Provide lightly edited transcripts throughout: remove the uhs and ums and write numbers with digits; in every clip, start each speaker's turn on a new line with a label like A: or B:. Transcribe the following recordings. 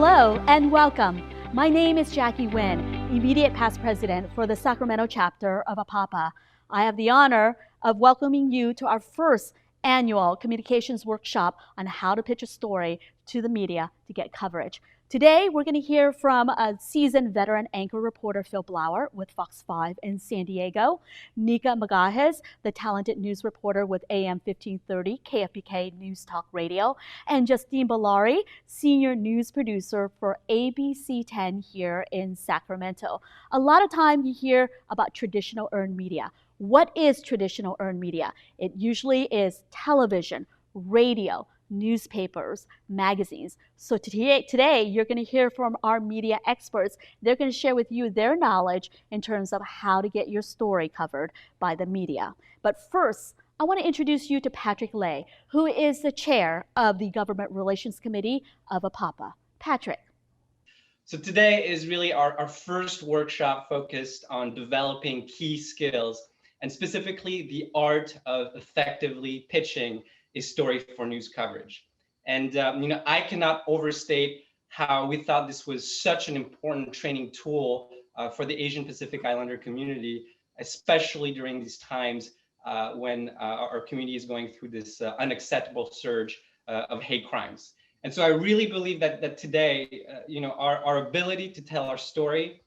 A: Hello and welcome. My name is Jacqui Nguyen, immediate past president for the Sacramento chapter of APAPA. I have the honor of welcoming you to our first annual communications workshop on how to pitch a story to the media to get coverage. Today, we're going to hear from a seasoned veteran anchor reporter, Phil Blauer with Fox 5 in San Diego, Nikka Magahis, the talented news reporter with AM1530 KFBK News Talk Radio, and Justien Balarie, senior news producer for ABC 10 here in Sacramento. A lot of time you hear about traditional earned media. What is traditional earned media? It usually is television, radio, newspapers, magazines. So today you're going to hear from our media experts. They're going to share with you their knowledge in terms of how to get your story covered by the media. But first, I want to introduce you to Patrick Lay, who is the chair of the Government Relations Committee of APAPA. Patrick.
B: So today is really our first workshop focused on developing key skills and specifically the art of effectively pitching a story for news coverage. And I cannot overstate how we thought this was such an important training tool for the Asian Pacific Islander community, especially during these times when our community is going through this unacceptable surge of hate crimes. And so I really believe that today, our ability to tell our story,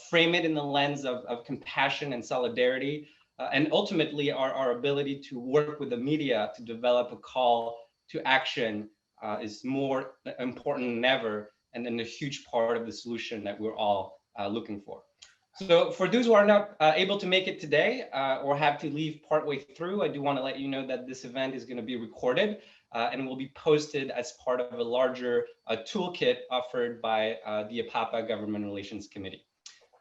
B: frame it in the lens of compassion and solidarity, and ultimately our ability to work with the media to develop a call to action is more important than ever, and then a huge part of the solution that we're all looking for. So for those who are not able to make it today or have to leave partway through, I do want to let you know that this event is going to be recorded and will be posted as part of a larger toolkit offered by the APAPA Government Relations Committee.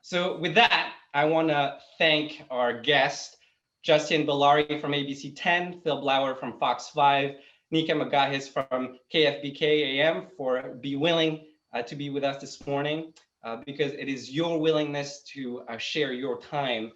B: So with that, I want to thank our guest, Justien Balarie from ABC 10, Phil Blauer from Fox 5, Nikka Magahis from KFBK AM for being willing to be with us this morning, because it is your willingness to share your time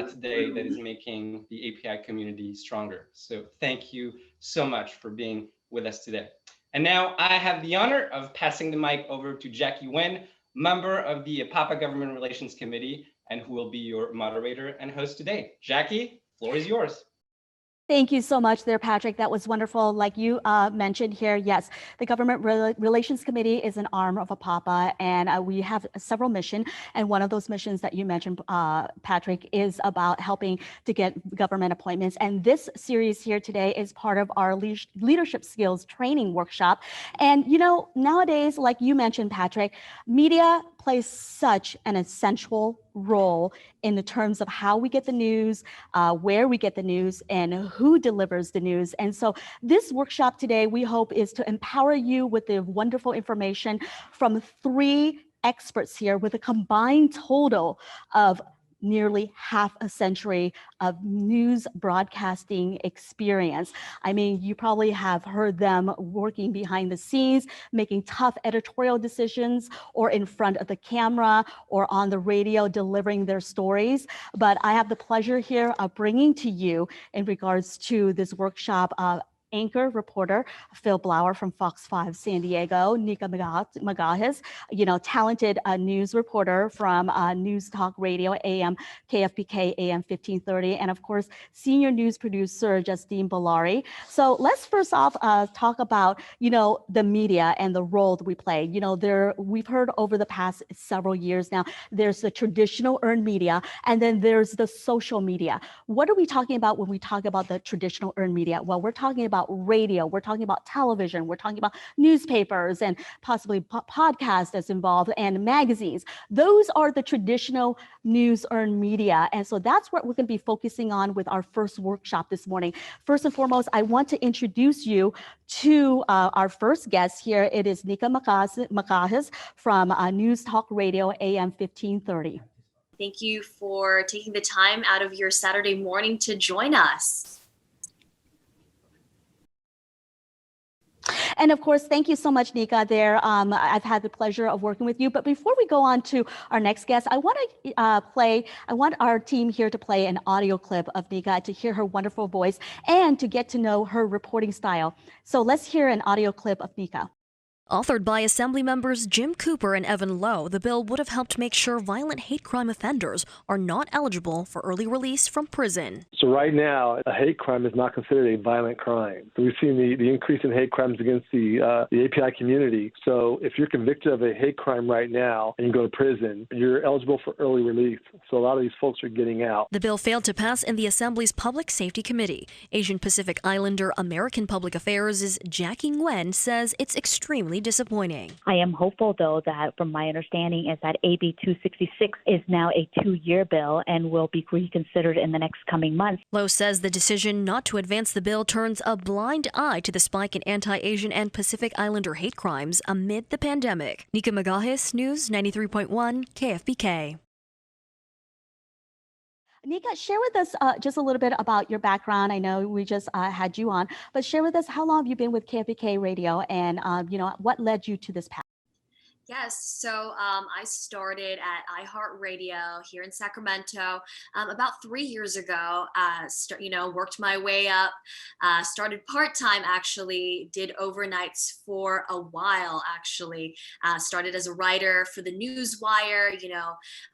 B: today that is making the API community stronger. So thank you so much for being with us today. And now I have the honor of passing the mic over to Jacqui Nguyen, member of the APAPA Government Relations Committee, and who will be your moderator and host today. Jacqui, floor is yours.
A: Thank you so much there, Patrick. That was wonderful. Like you mentioned here, yes, the Government Relations Committee is an arm of APAPA, and we have several missions. And one of those missions that you mentioned, Patrick, is about helping to get government appointments. And this series here today is part of our leadership skills training workshop. And, nowadays, like you mentioned, Patrick, media plays such an essential role in the terms of how we get the news, where we get the news, and who delivers the news. And so this workshop today, we hope, is to empower you with the wonderful information from 3 experts here with a combined total of nearly half a century of news broadcasting experience. I mean, you probably have heard them working behind the scenes, making tough editorial decisions, or in front of the camera, or on the radio delivering their stories. But I have the pleasure here of bringing to you, in regards to this workshop, anchor reporter Phil Blauer from Fox 5 San Diego, Nikka Magahis, talented news reporter from News Talk Radio AM KFBK AM1530, and of course senior news producer Justien Balarie. So let's first off talk about the media and the role that we play. We've heard over the past several years now, there's the traditional earned media, and then there's the social media. What are we talking about when we talk about the traditional earned media? Well, we're talking about radio, we're talking about television, we're talking about newspapers and possibly podcasts that's involved, and magazines. Those are the traditional news earned media. And so that's what we're going to be focusing on with our first workshop this morning. First and foremost, I want to introduce you to our first guest here. It is Nikka Magahis from News Talk Radio AM1530.
C: Thank you for taking the time out of your Saturday morning to join us.
A: And of course, thank you so much, Nikka, there. I've had the pleasure of working with you. But before we go on to our next guest, I want our team here to play an audio clip of Nikka to hear her wonderful voice and to get to know her reporting style. So let's hear an audio clip of Nikka.
D: Authored by Assembly members Jim Cooper and Evan Lowe, the bill would have helped make sure violent hate crime offenders are not eligible for early release from prison.
E: So right now, a hate crime is not considered a violent crime. So we've seen the increase in hate crimes against the API community. So if you're convicted of a hate crime right now and you go to prison, you're eligible for early release. So a lot of these folks are getting out.
D: The bill failed to pass in the Assembly's Public Safety Committee. Asian Pacific Islander American Public Affairs' Jacqui Nguyen says it's extremely disappointing.
F: I am hopeful, though, that from my understanding is that AB 266 is now a 2-year bill and will be reconsidered in the next coming months.
D: Lowe says the decision not to advance the bill turns a blind eye to the spike in anti-Asian and Pacific Islander hate crimes amid the pandemic. Nikka Magahis, News 93.1 KFBK.
A: Nikka, share with us just a little bit about your background. I know we just had you on, but share with us how long have you been with KFBK Radio and, what led you to this path?
C: Yes, so I started at iHeartRadio here in Sacramento about 3 years ago. Worked my way up, started part-time actually, did overnights for a while actually. Started as a writer for the Newswire.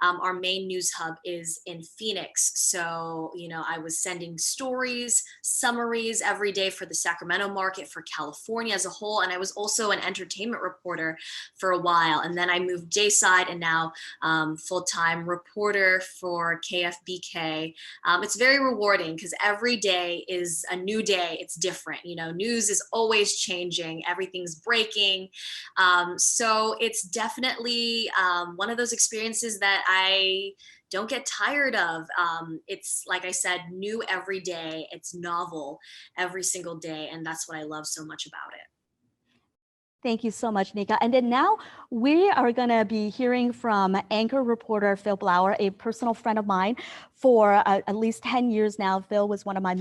C: Our main news hub is in Phoenix. So, I was sending stories, summaries every day for the Sacramento market, for California as a whole. And I was also an entertainment reporter for a while. And then I moved dayside and now full-time reporter for KFBK. It's very rewarding because every day is a new day. It's different. News is always changing. Everything's breaking. So it's definitely one of those experiences that I don't get tired of. It's, like I said, new every day. It's novel every single day. And that's what I love so much about it.
A: Thank you so much, Nikka. And then now we are going to be hearing from anchor reporter Phil Blauer, a personal friend of mine for at least 10 years now. Phil was one of my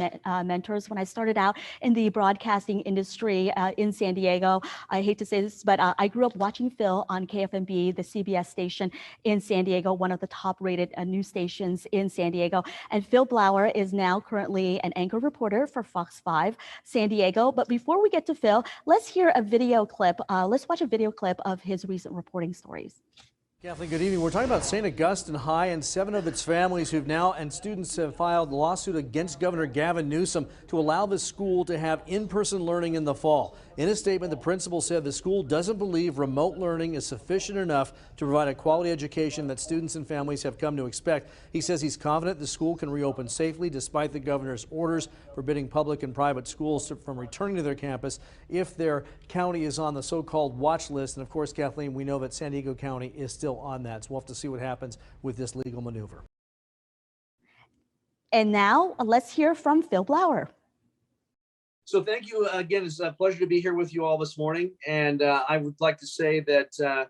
A: mentors when I started out in the broadcasting industry in San Diego. I hate to say this, but I grew up watching Phil on KFMB, the CBS station in San Diego, one of the top rated news stations in San Diego. And Phil Blauer is now currently an anchor reporter for Fox 5 San Diego. But before we get to Phil, let's hear a video clip. Let's watch a video clip of his recent reporting stories.
G: Kathleen, good evening. We're talking about St. Augustine High and 7 of its families who've now, and students have filed a lawsuit against Governor Gavin Newsom to allow the school to have in-person learning in the fall. In a statement, the principal said the school doesn't believe remote learning is sufficient enough to provide a quality education that students and families have come to expect. He says he's confident the school can reopen safely despite the governor's orders forbidding public and private schools from returning to their campus if their county is on the so-called watch list. And of course, Kathleen, we know that San Diego County is still on that. So we'll have to see what happens with this legal maneuver.
A: And now let's hear from Phil Blauer.
H: So thank you again. It's a pleasure to be here with you all this morning. And I would like to say that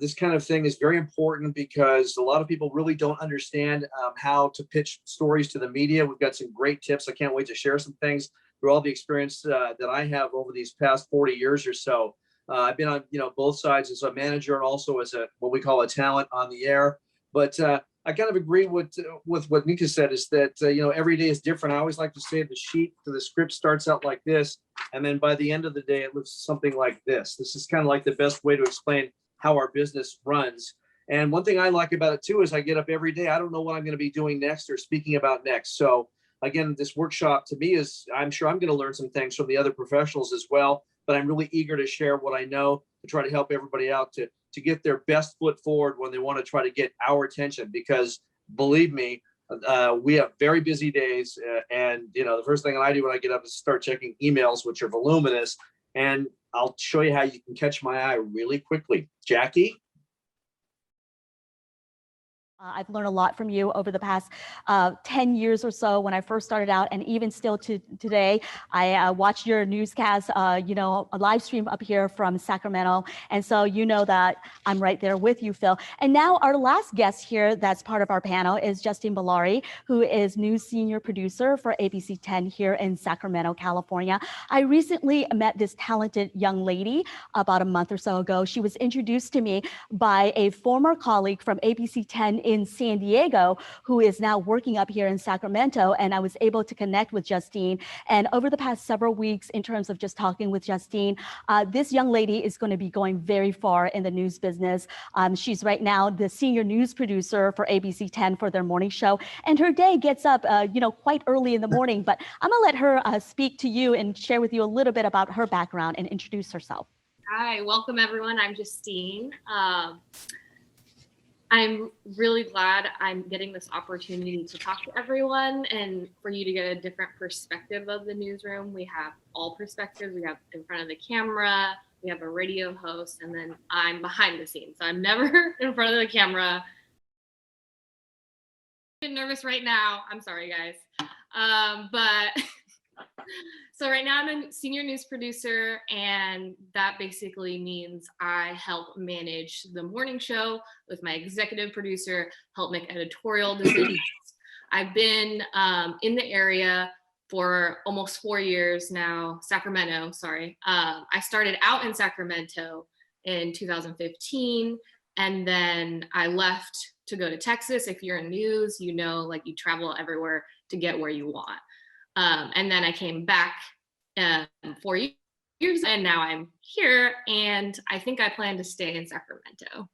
H: this kind of thing is very important because a lot of people really don't understand how to pitch stories to the media. We've got some great tips. I can't wait to share some things through all the experience that I have over these past 40 years or so. I've been on both sides as a manager and also as what we call a talent on the air. But I kind of agree with what Nikka said, is that every day is different. I always like to say the script starts out like this, and then by the end of the day it looks something like this. This is kind of like the best way to explain how our business runs. And one thing I like about it too is I get up every day. I don't know what I'm going to be doing next or speaking about next. So again, this workshop to me is, I'm sure I'm going to learn some things from the other professionals as well, but I'm really eager to share what I know to try to help everybody out to get their best foot forward when they want to try to get our attention, because believe me, we have very busy days. And the first thing that I do when I get up is start checking emails, which are voluminous. And I'll show you how you can catch my eye really quickly. Jacqui?
A: I've learned a lot from you over the past 10 years or so when I first started out, and even still to today. I watch your newscast, a live stream up here from Sacramento. And so that I'm right there with you, Phil. And now our last guest here that's part of our panel is Justien Balarie, who is news senior producer for ABC 10 here in Sacramento, California. I recently met this talented young lady about a month or so ago. She was introduced to me by a former colleague from ABC 10 in San Diego who is now working up here in Sacramento. And I was able to connect with Justien. And over the past several weeks, in terms of just talking with Justien, this young lady is going to be going very far in the news business. She's right now the senior news producer for ABC 10 for their morning show. And her day gets up, quite early in the morning. But I'm going to let her speak to you and share with you a little bit about her background and introduce herself.
I: Hi, welcome everyone. I'm Justien. I'm really glad I'm getting this opportunity to talk to everyone and for you to get a different perspective of the newsroom. We have all perspectives. We have in front of the camera, we have a radio host, and then I'm behind the scenes. So I'm never in front of the camera. I'm nervous right now. I'm sorry, guys. So right now I'm a senior news producer, and that basically means I help manage the morning show with my executive producer, help make editorial decisions. I've been in the area for almost 4 years now, Sacramento, sorry. I started out in Sacramento in 2015, and then I left to go to Texas. If you're in news, you know, like you travel everywhere to get where you want. And then I came back 4 years, and now I'm here, and I think I plan to stay in Sacramento.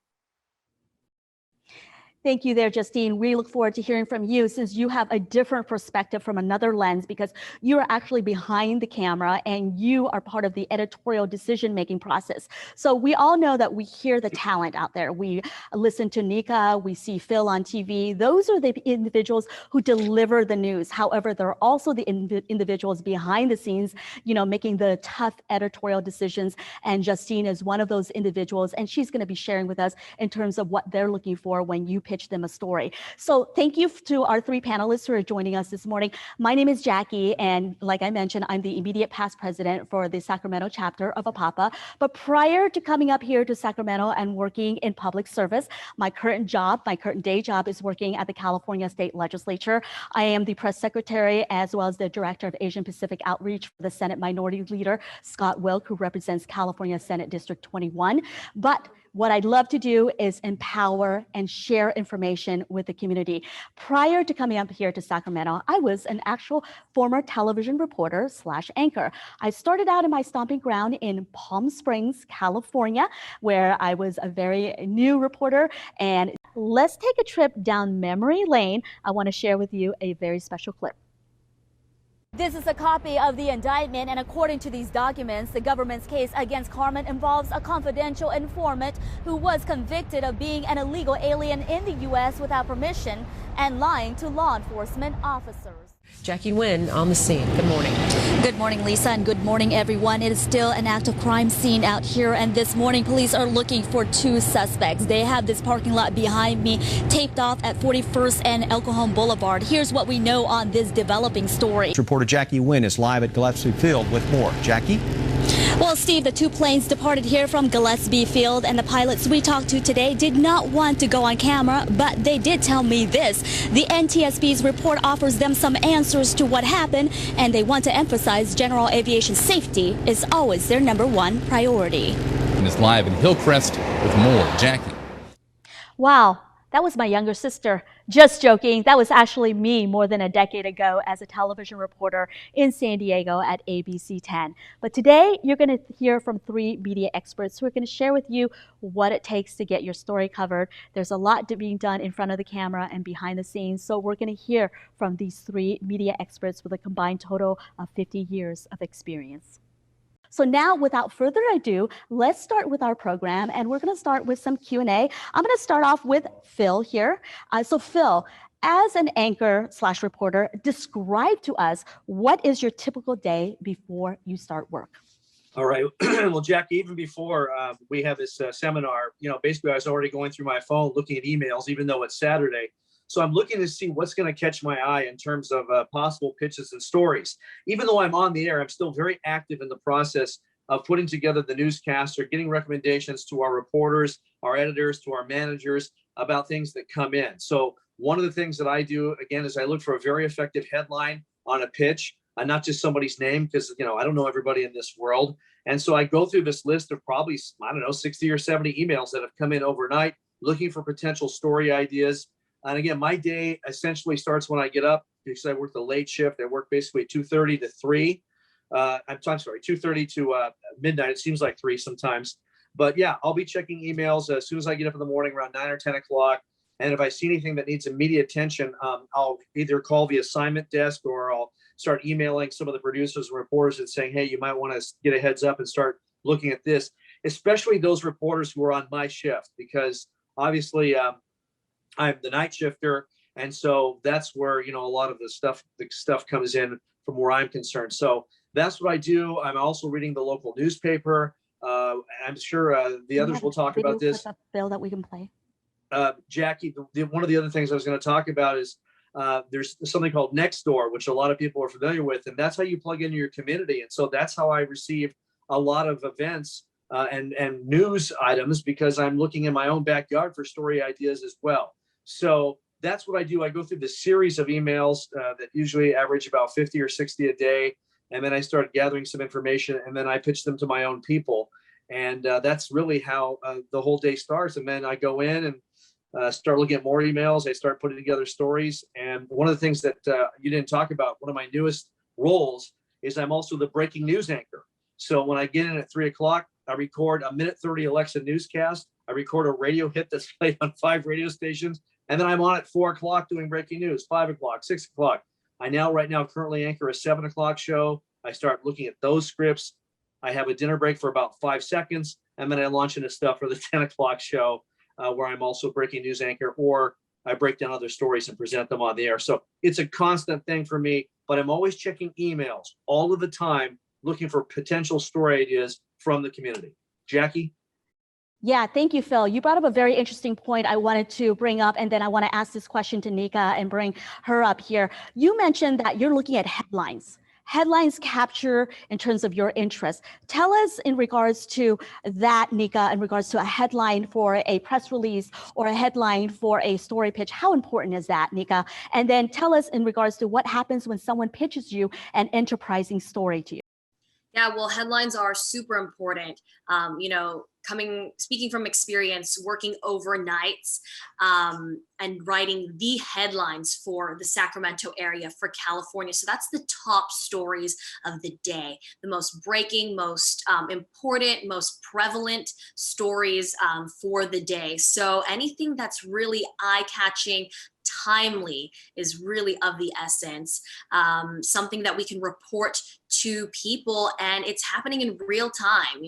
A: Thank you there, Justien. We look forward to hearing from you since you have a different perspective from another lens because you are actually behind the camera and you are part of the editorial decision-making process. So we all know that we hear the talent out there. We listen to Nikka, we see Phil on TV. Those are the individuals who deliver the news. However, there are also the individuals behind the scenes, making the tough editorial decisions. And Justien is one of those individuals, and she's going to be sharing with us in terms of what they're looking for when you pitch them a story. So thank you to our three panelists who are joining us this morning. My name is Jacqui, and like I mentioned, I'm the immediate past president for the Sacramento chapter of APAPA. But prior to coming up here to Sacramento and working in public service, my current day job is working at the California State Legislature. I am the press secretary as well as the director of Asian Pacific Outreach for the Senate Minority Leader, Scott Wilk, who represents California Senate District 21. But what I'd love to do is empower and share information with the community. Prior to coming up here to Sacramento, I was an actual former television reporter / anchor. I started out in my stomping ground in Palm Springs, California, where I was a very new reporter. And let's take a trip down memory lane. I want to share with you a very special clip. This is a copy of the indictment, and according to these documents, the government's case against Carmen involves a confidential informant who was convicted of being an illegal alien in the U.S. without permission and lying to law enforcement officers.
J: Jacqui Nguyen on the scene. Good morning.
K: Good morning, Lisa, and good morning, everyone. It is still an active crime scene out here, and this morning police are looking for two suspects. They have this parking lot behind me taped off at 41st and El Cajon Boulevard. Here's what we know on this developing story.
L: Reporter Jacqui Nguyen is live at Gillespie Field with more. Jacqui?
K: Well, Steve, the two planes departed here from Gillespie Field, and the pilots we talked to today did not want to go on camera, but they did tell me this. The NTSB's report offers them some answers to what happened, and they want to emphasize general aviation safety is always their #1 priority.
M: And it's live in Hillcrest with more. Jacqui.
A: Wow. That was my younger sister. Just joking. That was actually me more than a decade ago as a television reporter in San Diego at ABC 10. But today, you're going to hear from three media experts who are going to share with you what it takes to get your story covered. There's a lot being done in front of the camera and behind the scenes. So we're going to hear from these three media experts with a combined total of 50 years of experience. So now, without further ado, let's start with our program, and we're going to start with some Q&A. I'm going to start off with Phil here. So Phil, as an anchor / reporter, describe to us what is your typical day before you start work?
H: All right. Well, Jacqui, even before we have this seminar, basically I was already going through my phone, looking at emails, even though it's Saturday. So I'm looking to see what's going to catch my eye in terms of possible pitches and stories. Even though I'm on the air, I'm still very active in the process of putting together the newscast or getting recommendations to our reporters, our editors, to our managers about things that come in. So one of the things that I do, again, is I look for a very effective headline on a pitch, not just somebody's name, because, I don't know everybody in this world. And so I go through this list of probably, 60 or 70 emails that have come in overnight, looking for potential story ideas. And again, my day essentially starts when I get up because I work the late shift. I work basically 2:30 to 3. I'm sorry, 2:30 to midnight. It seems like 3 sometimes. But yeah, I'll be checking emails as soon as I get up in the morning around 9 or 10 o'clock. And if I see anything that needs immediate attention, I'll either call the assignment desk or I'll start emailing some of the producers and reporters and saying, hey, you might want to get a heads up and start looking at this, especially those reporters who are on my shift, because obviously I'm the night shifter. And so that's where, a lot of the stuff comes in from where I'm concerned. So that's what I do. I'm also reading the local newspaper. I'm sure the others will talk about this.
A: Bill that we can play.
H: Jacqui, one of the other things I was going to talk about is there's something called Nextdoor, which a lot of people are familiar with, and that's how you plug into your community. And so that's how I receive a lot of events and news items, because I'm looking in my own backyard for story ideas as well. So that's what I do. I go through this series of emails that usually average about 50 or 60 a day. And then I start gathering some information, and then I pitch them to my own people. And that's really how the whole day starts. And then I go in and start looking at more emails. I start putting together stories. And one of the things that you didn't talk about, one of my newest roles is I'm also the breaking news anchor. So when I get in at 3 o'clock, I record a minute 30 Alexa newscast. I record a radio hit that's played on 5 radio stations. And then I'm on at 4 o'clock doing breaking news, 5 o'clock, 6 o'clock. I right now currently anchor a 7 o'clock show. I start looking at those scripts. I have a dinner break for about 5 seconds, and then I launch into stuff for the 10 o'clock show where I'm also breaking news anchor, or I break down other stories and present them on the air. So it's a constant thing for me, but I'm always checking emails all of the time, looking for potential story ideas from the community. Jacqui?
A: Yeah, thank you, Phil. You brought up a very interesting point I wanted to bring up, and then I want to ask this question to Nikka and bring her up here. You mentioned that you're looking at headlines. Headlines capture in terms of your interest. Tell us in regards to that, Nikka, in regards to a headline for a press release or a headline for a story pitch. How important is that, Nikka? And then tell us in regards to what happens when someone pitches you an enterprising story to you.
C: Yeah, well, headlines are super important. Speaking from experience, working overnights and writing the headlines for the Sacramento area, for California. So that's the top stories of the day, the most breaking, most important, most prevalent stories for the day. So anything that's really eye-catching, timely is really of the essence. Something that we can report to people, and it's happening in real time.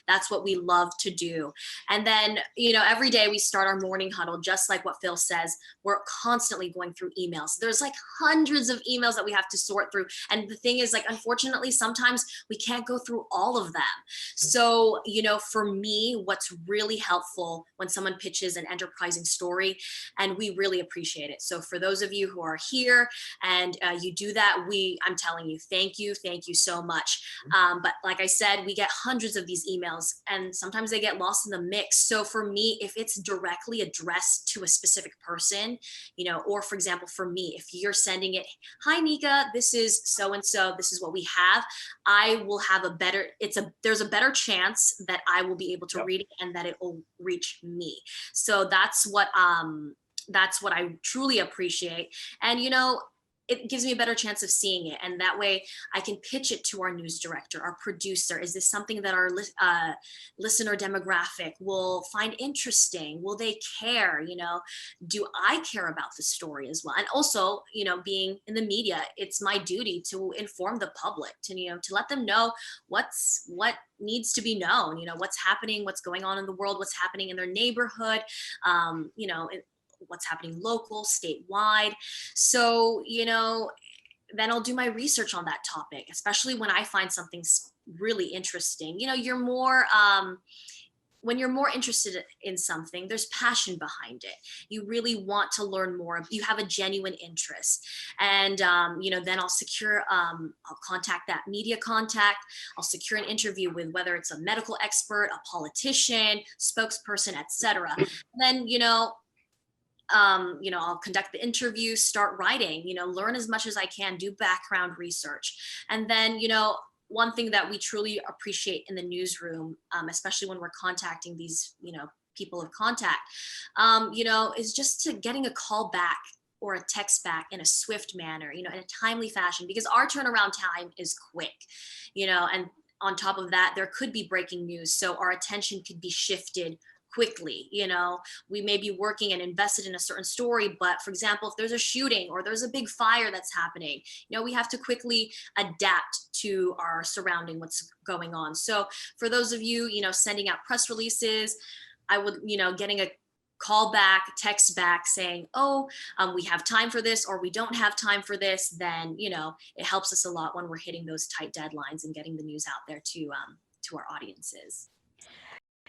C: That's what we love to do. And then every day we start our morning huddle, just like what Phil says. We're constantly going through emails. There's like hundreds of emails that we have to sort through, and the thing is, like, unfortunately sometimes we can't go through all of them. So for me, what's really helpful when someone pitches an enterprising story, and we really appreciate it. So for those of you who are here and you do that, I'm telling you, thank you so much. But like I said, we get hundreds of these emails, and sometimes they get lost in the mix. So for me, if it's directly addressed to a specific person, or for example, for me, if you're sending it, hi Nikka, this is so-and-so, this is what we have, I will have there's a better chance that I will be able to read it and that it will reach me. So that's what I truly appreciate. And it gives me a better chance of seeing it. And that way I can pitch it to our news director, our producer. Is this something that our listener demographic will find interesting? Will they care? Do I care about the story as well? And also, being in the media, it's my duty to inform the public, to let them know what needs to be known, what's happening, what's going on in the world, what's happening in their neighborhood, what's happening local, statewide. So, then I'll do my research on that topic, especially when I find something really interesting. You're more, when you're more interested in something, there's passion behind it. You really want to learn more. You have a genuine interest. And, then I'll contact that media contact. I'll secure an interview with whether it's a medical expert, a politician, spokesperson, etc. Then, I'll conduct the interview, start writing, learn as much as I can, do background research. And then, one thing that we truly appreciate in the newsroom, especially when we're contacting these, people of contact, is just to getting a call back or a text back in a swift manner, in a timely fashion, because our turnaround time is quick, and on top of that, there could be breaking news. So our attention could be shifted quickly. We may be working and invested in a certain story, but for example, if there's a shooting or there's a big fire that's happening, we have to quickly adapt to our surrounding, what's going on. So for those of you, sending out press releases, I would, getting a call back, text back saying, we have time for this, or we don't have time for this, then, it helps us a lot when we're hitting those tight deadlines and getting the news out there to our audiences.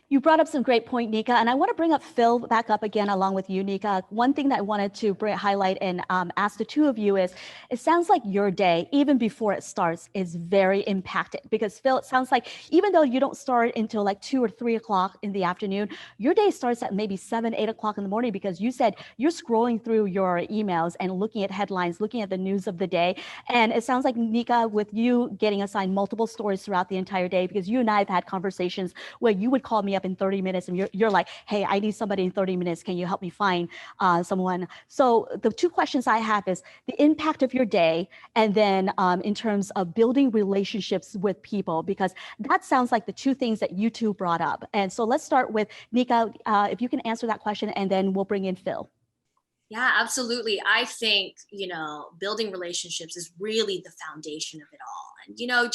A: You brought up some great point, Nikka, and I want to bring up Phil back up again along with you, Nikka. One thing that I wanted to highlight and ask the two of you is, it sounds like your day, even before it starts, is very impacted, because Phil, it sounds like even though you don't start until like 2 or 3 o'clock in the afternoon, your day starts at maybe 7, 8 o'clock in the morning, because you said you're scrolling through your emails and looking at headlines, looking at the news of the day. And it sounds like, Nikka, with you getting assigned multiple stories throughout the entire day, because you and I have had conversations where you would call me up in 30 minutes and you're like, hey, I need somebody in 30 minutes. Can you help me find someone? So the two questions I have is the impact of your day, and then in terms of building relationships with people, because that sounds like the two things that you two brought up. And so let's start with Nikka, if you can answer that question, and then we'll bring in Phil.
C: Yeah, absolutely. I think, building relationships is really the foundation of it all. And,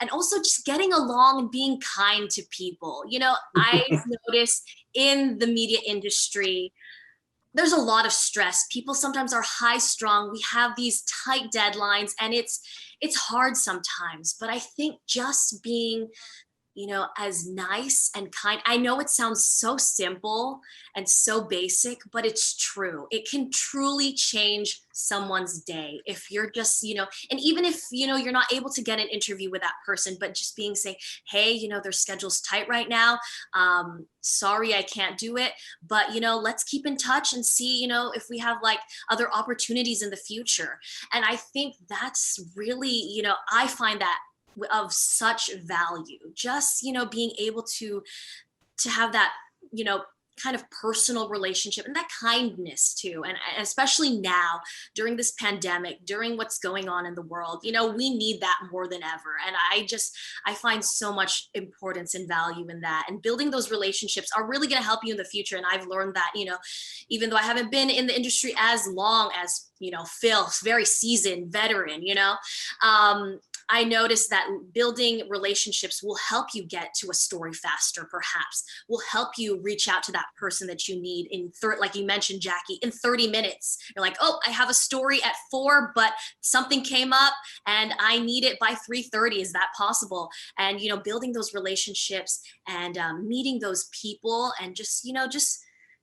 C: and also just getting along and being kind to people. I've noticed in the media industry, there's a lot of stress. People sometimes are high strung. We have these tight deadlines, and it's hard sometimes, but I think just being as nice and kind. I know it sounds so simple and so basic, but it's true. It can truly change someone's day if you're just, and even if, you're not able to get an interview with that person, but just saying, hey, their schedule's tight right now. Sorry, I can't do it, but, let's keep in touch and see, if we have like other opportunities in the future. And I think that's really, I find that of such value, just being able to have that kind of personal relationship and that kindness too. And especially now during this pandemic, during what's going on in the world, we need that more than ever. And I find so much importance and value in that, and building those relationships are really going to help you in the future. And I've learned that, even though I haven't been in the industry as long as Phil, very seasoned veteran, I noticed that building relationships will help you get to a story faster, perhaps, will help you reach out to that person that you need like you mentioned, Jacqui, in 30 minutes. You're like, I have a story at 4, but something came up and I need it by 3:30. Is that possible? And, building those relationships and meeting those people, and just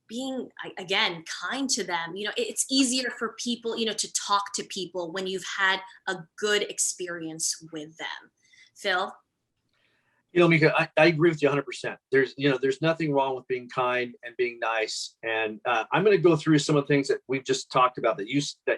C: being, again, kind to them. It's easier for people, to talk to people when you've had a good experience with them. Phil?
H: Mika, I agree with you 100%. There's nothing wrong with being kind and being nice. And I'm going to go through some of the things that we've just talked about that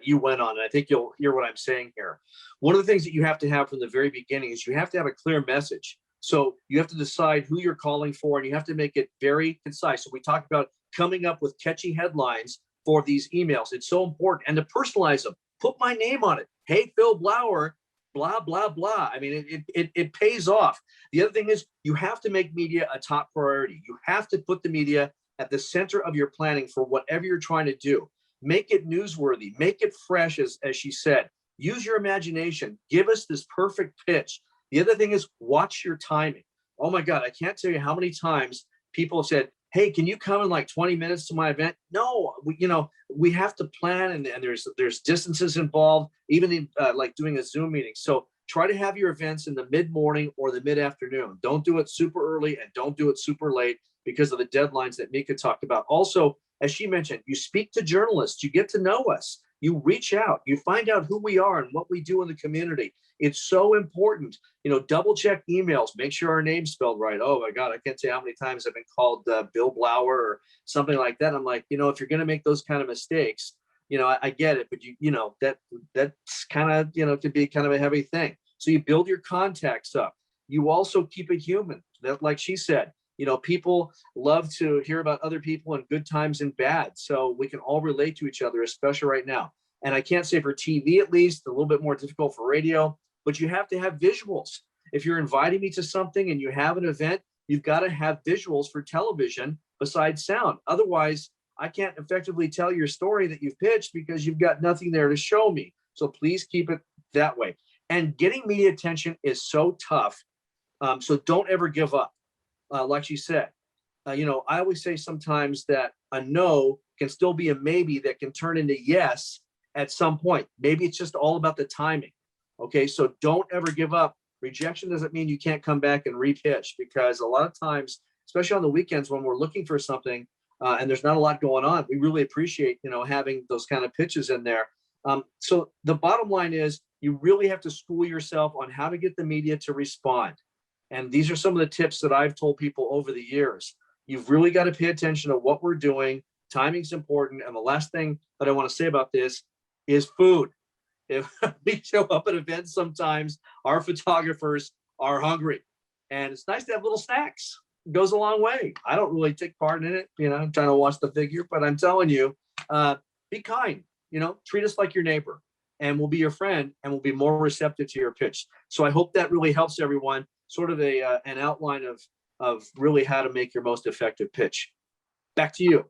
H: you went on. And I think you'll hear what I'm saying here. One of the things that you have to have from the very beginning is you have to have a clear message. So you have to decide who you're calling for, and you have to make it very concise. So we talked about coming up with catchy headlines for these emails. It's so important. And to personalize them, put my name on it. Hey, Phil Blauer, blah, blah, blah. I mean, it pays off. The other thing is you have to make media a top priority. You have to put the media at the center of your planning for whatever you're trying to do. Make it newsworthy, make it fresh, as she said. Use your imagination. Give us this perfect pitch. The other thing is watch your timing. Oh my God, I can't tell you how many times people have said, hey, can you come in like 20 minutes to my event? No, we have to plan, and there's distances involved, even in like doing a Zoom meeting. So try to have your events in the mid-morning or the mid-afternoon. Don't do it super early and don't do it super late because of the deadlines that Nikka talked about. Also, as she mentioned, you speak to journalists, you get to know us, you reach out, you find out who we are and what we do in the community. It's so important. Double check emails, make sure our name's spelled right. Oh my God, I can't tell you how many times I've been called Bill Blauer or something like that. I'm like, if you're going to make those kind of mistakes, I get it, but that's kind of, could be kind of a heavy thing. So you build your contacts up. You also keep it human. That, like she said, People love to hear about other people in good times and bad. So we can all relate to each other, especially right now. And I can't say for TV, at least, a little bit more difficult for radio, but you have to have visuals. If you're inviting me to something and you have an event, you've got to have visuals for television besides sound. Otherwise, I can't effectively tell your story that you've pitched because you've got nothing there to show me. So please keep it that way. And getting media attention is so tough. So don't ever give up. Like she said, I always say sometimes that a no can still be a maybe that can turn into yes at some point. Maybe it's just all about the timing. Okay, so don't ever give up. Rejection doesn't mean you can't come back and repitch, because a lot of times, especially on the weekends when we're looking for something and there's not a lot going on, we really appreciate, having those kind of pitches in there. So the bottom line is you really have to school yourself on how to get the media to respond. And these are some of the tips that I've told people over the years. You've really got to pay attention to what we're doing. Timing's important. And the last thing that I want to say about this is food. If we show up at events, sometimes our photographers are hungry, and it's nice to have little snacks. It goes a long way. I don't really take part in it. I'm trying to watch the figure, but I'm telling you, be kind, treat us like your neighbor, and we'll be your friend, and we'll be more receptive to your pitch. So I hope that really helps everyone. Sort of an outline of really how to make your most effective pitch. Back to you.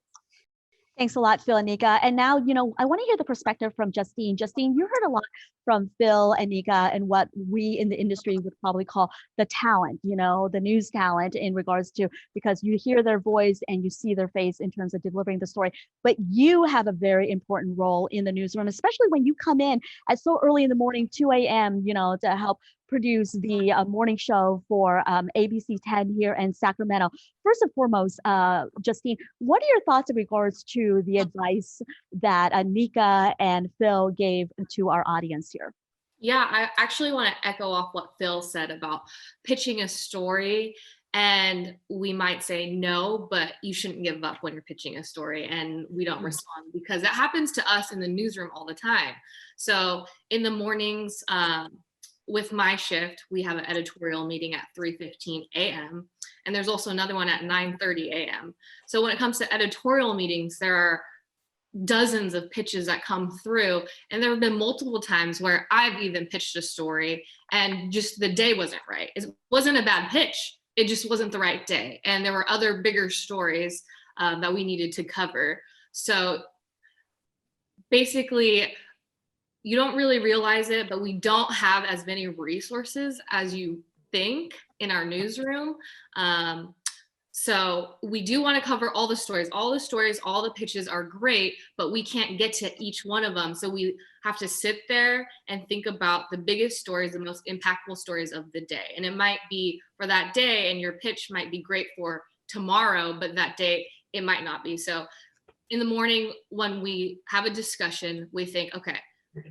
A: Thanks a lot, Phil and Nikka. And now, I want to hear the perspective from Justien. Justien, you heard a lot from Phil and Nikka and what we in the industry would probably call the talent, the news talent in regards to, because you hear their voice and you see their face in terms of delivering the story. But you have a very important role in the newsroom, especially when you come in at so early in the morning, 2 a.m., to help produce the morning show for ABC 10 here in Sacramento. First and foremost, Justien, what are your thoughts in regards to the advice that Nikka and Phil gave to our audience here?
I: Yeah, I actually want to echo off what Phil said about pitching a story. And we might say no, but you shouldn't give up when you're pitching a story and we don't respond, because that happens to us in the newsroom all the time. So in the mornings, with my shift, we have an editorial meeting at 3:15 a.m. and there's also another one at 9:30 a.m. So when it comes to editorial meetings, there are dozens of pitches that come through, and there have been multiple times where I've even pitched a story and just the day wasn't right. It wasn't a bad pitch, it just wasn't the right day, and there were other bigger stories that we needed to cover. So basically, you don't really realize it, but we don't have as many resources as you think in our newsroom. So we do want to cover all the stories, all the pitches are great, but we can't get to each one of them. So we have to sit there and think about the biggest stories, the most impactful stories of the day. And it might be for that day, and your pitch might be great for tomorrow, but that day it might not be. So in the morning, when we have a discussion, we think, okay,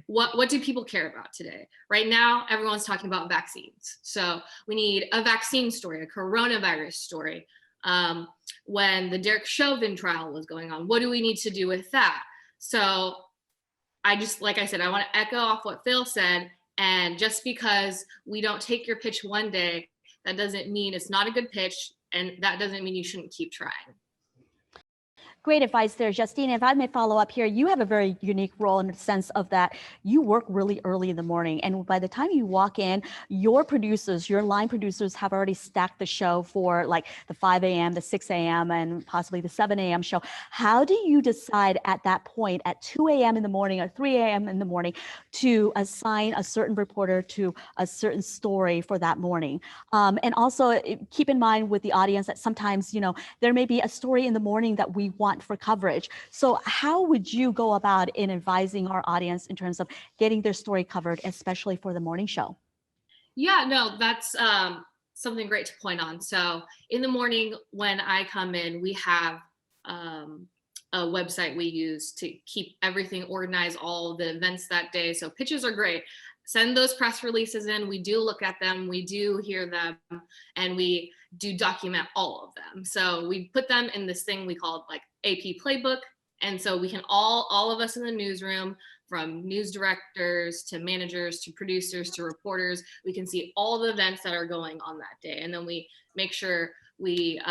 I: what do people care about today? Right now, everyone's talking about vaccines. So we need a vaccine story, a coronavirus story. When the Derek Chauvin trial was going on, what do we need to do with that? So like I said, I want to echo off what Phil said. And just because we don't take your pitch one day, that doesn't mean it's not a good pitch. And that doesn't mean you shouldn't keep trying.
A: Great advice there, Justien. If I may follow up here, you have a very unique role in the sense of that you work really early in the morning. And by the time you walk in, your producers, your line producers have already stacked the show for like the 5 a.m., the 6 a.m., and possibly the 7 a.m. show. How do you decide at that point at 2 a.m. in the morning or 3 a.m. in the morning to assign a certain reporter to a certain story for that morning? And also keep in mind with the audience that sometimes, there may be a story in the morning that we want for coverage. So how would you go about in advising our audience in terms of getting their story covered, especially for the morning show?
I: Yeah, no, that's something great to point on. So in the morning when I come in, we have a website we use to keep everything organized, all the events that day. So pitches are great. Send those press releases in. We do look at them, we do hear them, and we do document all of them. So we put them in this thing we call like AP Playbook. And so we can all of us in the newsroom, from news directors to managers to producers to reporters, we can see all the events that are going on that day. And then we make sure We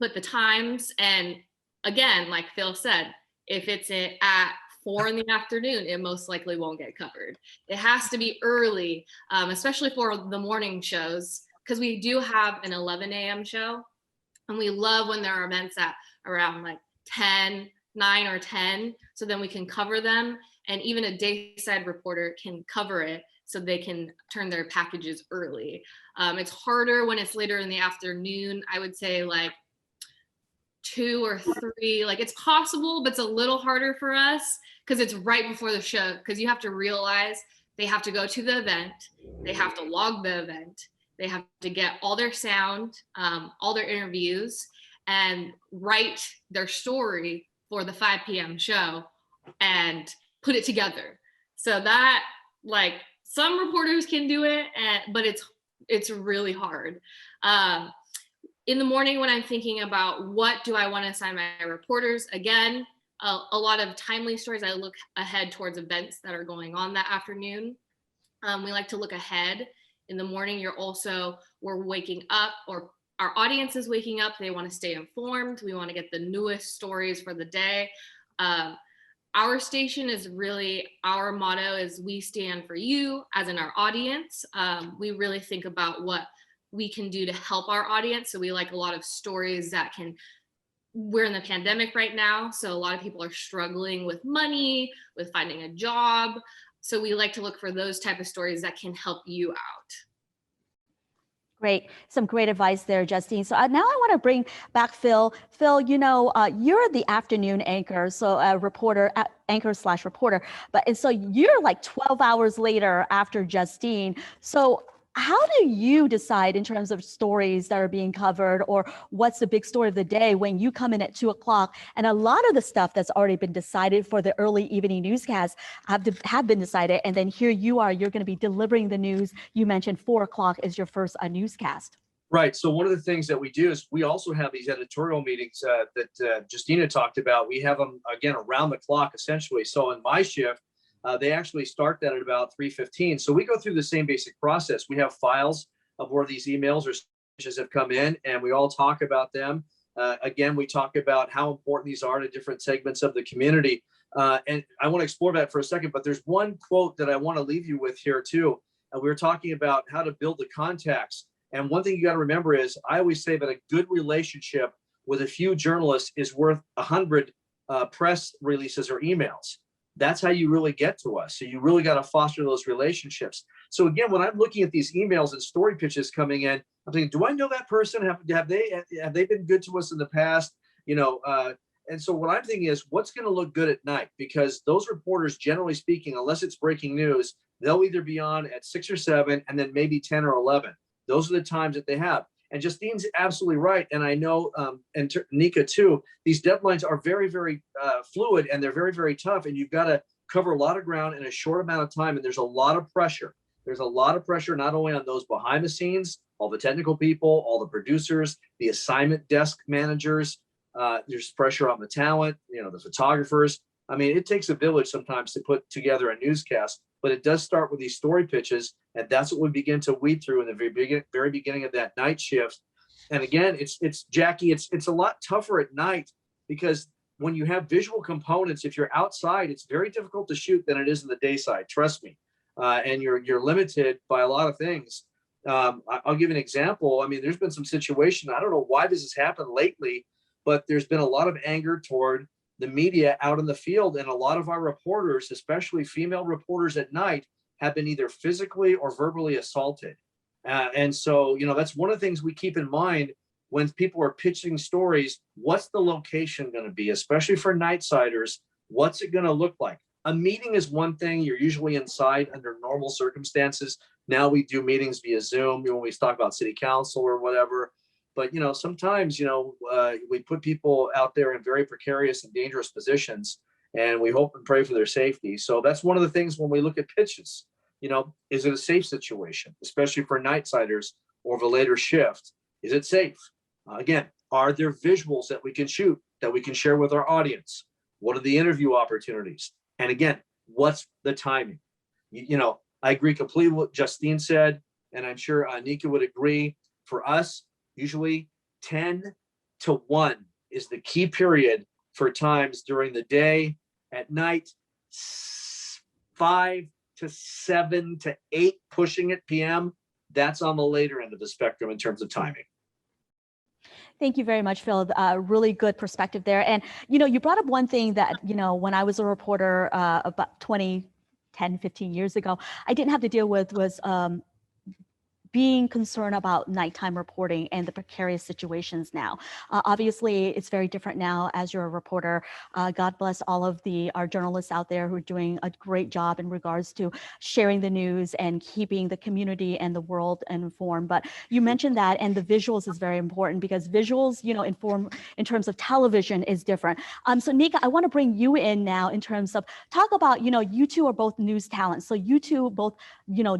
I: put the times, and again, like Phil said, if it's at 4 in the afternoon, it most likely won't get covered. It has to be early, especially for the morning shows, because we do have an 11 a.m. show, and we love when there are events at around like 9 or 10, so then we can cover them, and even a dayside reporter can cover it so they can turn their packages early. It's harder when it's later in the afternoon. I would say like 2 or 3, like it's possible, but it's a little harder for us because it's right before the show, because you have to realize they have to go to the event, they have to log the event, they have to get all their sound, all their interviews, and write their story for the 5 p.m. show and put it together. So that, like, some reporters can do it, but it's really hard. In the morning, when I'm thinking about what do I want to assign my reporters, again, a lot of timely stories, I look ahead towards events that are going on that afternoon. We like to look ahead. In the morning, we're waking up, or our audience is waking up. They want to stay informed. We want to get the newest stories for the day. Our station is really, our motto is we stand for you, as in our audience. We really think about what we can do to help our audience. So we like a lot of stories that we're in the pandemic right now, so a lot of people are struggling with money, with finding a job. So we like to look for those type of stories that can help you out.
A: Great. Some great advice there, Justine. So now I want to bring back Phil. Phil, you're the afternoon anchor, so a reporter, anchor/reporter, and so you're like 12 hours later after Justine. So how do you decide in terms of stories that are being covered, or what's the big story of the day when you come in at 2 o'clock and a lot of the stuff that's already been decided for the early evening newscast have been decided, and then here you are, you're going to be delivering the news. You mentioned 4 o'clock is your first newscast.
H: Right. So one of the things that we do is we also have these editorial meetings that Justina talked about. We have them, again, around the clock, essentially. So in my shift, they actually start that at about 3:15. So we go through the same basic process. We have files of where these emails or messages have come in, and we all talk about them. Again, we talk about how important these are to different segments of the community. And I want to explore that for a second, but there's one quote that I want to leave you with here too. We were talking about how to build the contacts. And one thing you got to remember is I always say that a good relationship with a few journalists is worth 100 press releases or emails. That's how you really get to us. So you really got to foster those relationships. So again, when I'm looking at these emails and story pitches coming in, I'm thinking, do I know that person? Have they been good to us in the past? And so what I'm thinking is, what's going to look good at night? Because those reporters, generally speaking, unless it's breaking news, they'll either be on at 6 or 7, and then maybe 10 or 11. Those are the times that they have. And Justine's absolutely right. And I know, and Nikka too, these deadlines are very, very fluid, and they're very, very tough. And you've got to cover a lot of ground in a short amount of time. And there's a lot of pressure. There's a lot of pressure, not only on those behind the scenes, all the technical people, all the producers, the assignment desk managers. There's pressure on the talent, the photographers. I mean, it takes a village sometimes to put together a newscast, but it does start with these story pitches. And that's what we begin to weed through in the very beginning of that night shift. And again, it's Jacqui, it's a lot tougher at night, because when you have visual components, if you're outside, it's very difficult to shoot than it is in the day side. Trust me. And you're limited by a lot of things. I'll give an example. I mean, there's been some situation. I don't know why this has happened lately, but there's been a lot of anger toward the media out in the field. And a lot of our reporters, especially female reporters at night, have been either physically or verbally assaulted. And so, that's one of the things we keep in mind when people are pitching stories. What's the location going to be, especially for nightsiders? What's it going to look like? A meeting is one thing. You're usually inside under normal circumstances. Now we do meetings via Zoom when we talk about city council or whatever. But, sometimes, we put people out there in very precarious and dangerous positions, and we hope and pray for their safety. So that's one of the things when we look at pitches, is it a safe situation, especially for nightsiders or the later shift? Is it safe? Again, are there visuals that we can shoot, that we can share with our audience? What are the interview opportunities? And again, what's the timing? I agree completely with what Justine said, and I'm sure Nikka would agree. For us, Usually 10 to 1 is the key period for times during the day. At night, 5 to 7 to 8, pushing it p.m. That's on the later end of the spectrum in terms of timing.
A: Thank you very much, Phil. Really good perspective there. And, you brought up one thing that, when I was a reporter about 15 years ago, I didn't have to deal with was being concerned about nighttime reporting and the precarious situations now. Obviously, it's very different now as you're a reporter. God bless all of our journalists out there who are doing a great job in regards to sharing the news and keeping the community and the world informed. But you mentioned that, and the visuals is very important because visuals, inform in terms of television is different. So Nikka, I want to bring you in now in terms of talk about, you two are both news talents. So you two both,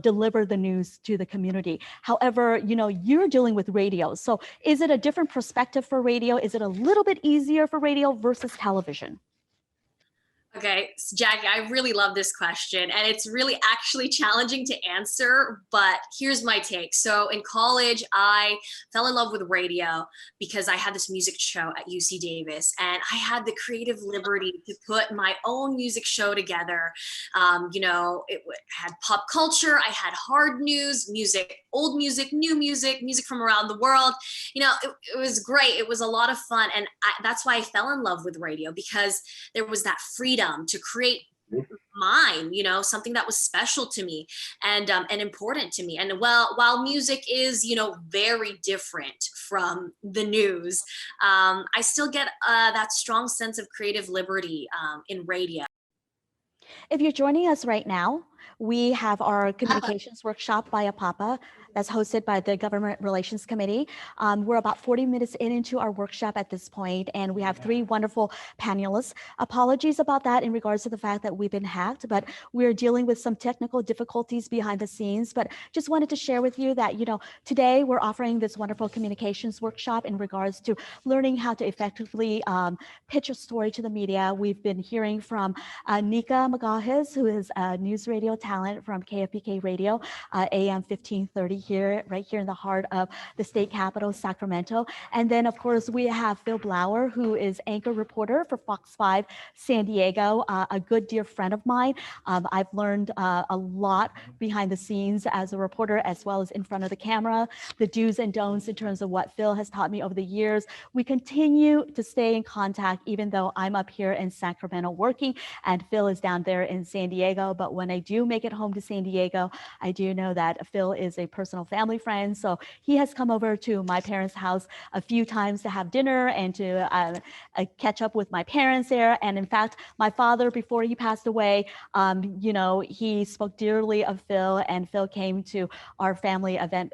A: deliver the news to the community. However, you're dealing with radio. So is it a different perspective for radio? Is it a little bit easier for radio versus television?
C: Okay, so Jacqui, I really love this question, and it's really actually challenging to answer, but here's my take. So in college, I fell in love with radio because I had this music show at UC Davis, and I had the creative liberty to put my own music show together. It had pop culture, I had hard news, music, old music, new music, music from around the world. It was great. It was a lot of fun, and that's why I fell in love with radio, because there was that freedom to create mine, something that was special to me and important to me. And while music is, very different from the news, I still get that strong sense of creative liberty in radio.
A: If you're joining us right now, we have our communications workshop by APAPA that's hosted by the Government Relations Committee. We're about 40 minutes into our workshop at this point, and we have 3 wonderful panelists. Apologies about that in regards to the fact that we've been hacked, but we're dealing with some technical difficulties behind the scenes. But just wanted to share with you that, today we're offering this wonderful communications workshop in regards to learning how to effectively pitch a story to the media. We've been hearing from Nikka Magahis, who is a news radio talent from KFBK Radio, AM1530 right here in the heart of the state capital, Sacramento. And then, of course, we have Phil Blauer, who is anchor reporter for Fox 5 San Diego, a good dear friend of mine. I've learned a lot behind the scenes as a reporter, as well as in front of the camera, the do's and don'ts in terms of what Phil has taught me over the years. We continue to stay in contact, even though I'm up here in Sacramento working and Phil is down there in San Diego. But when I do make it home to San Diego, I do know that Phil is a personal family friend. So he has come over to my parents' house a few times to have dinner and to catch up with my parents there. And in fact, my father, before he passed away, he spoke dearly of Phil, and Phil came to our family event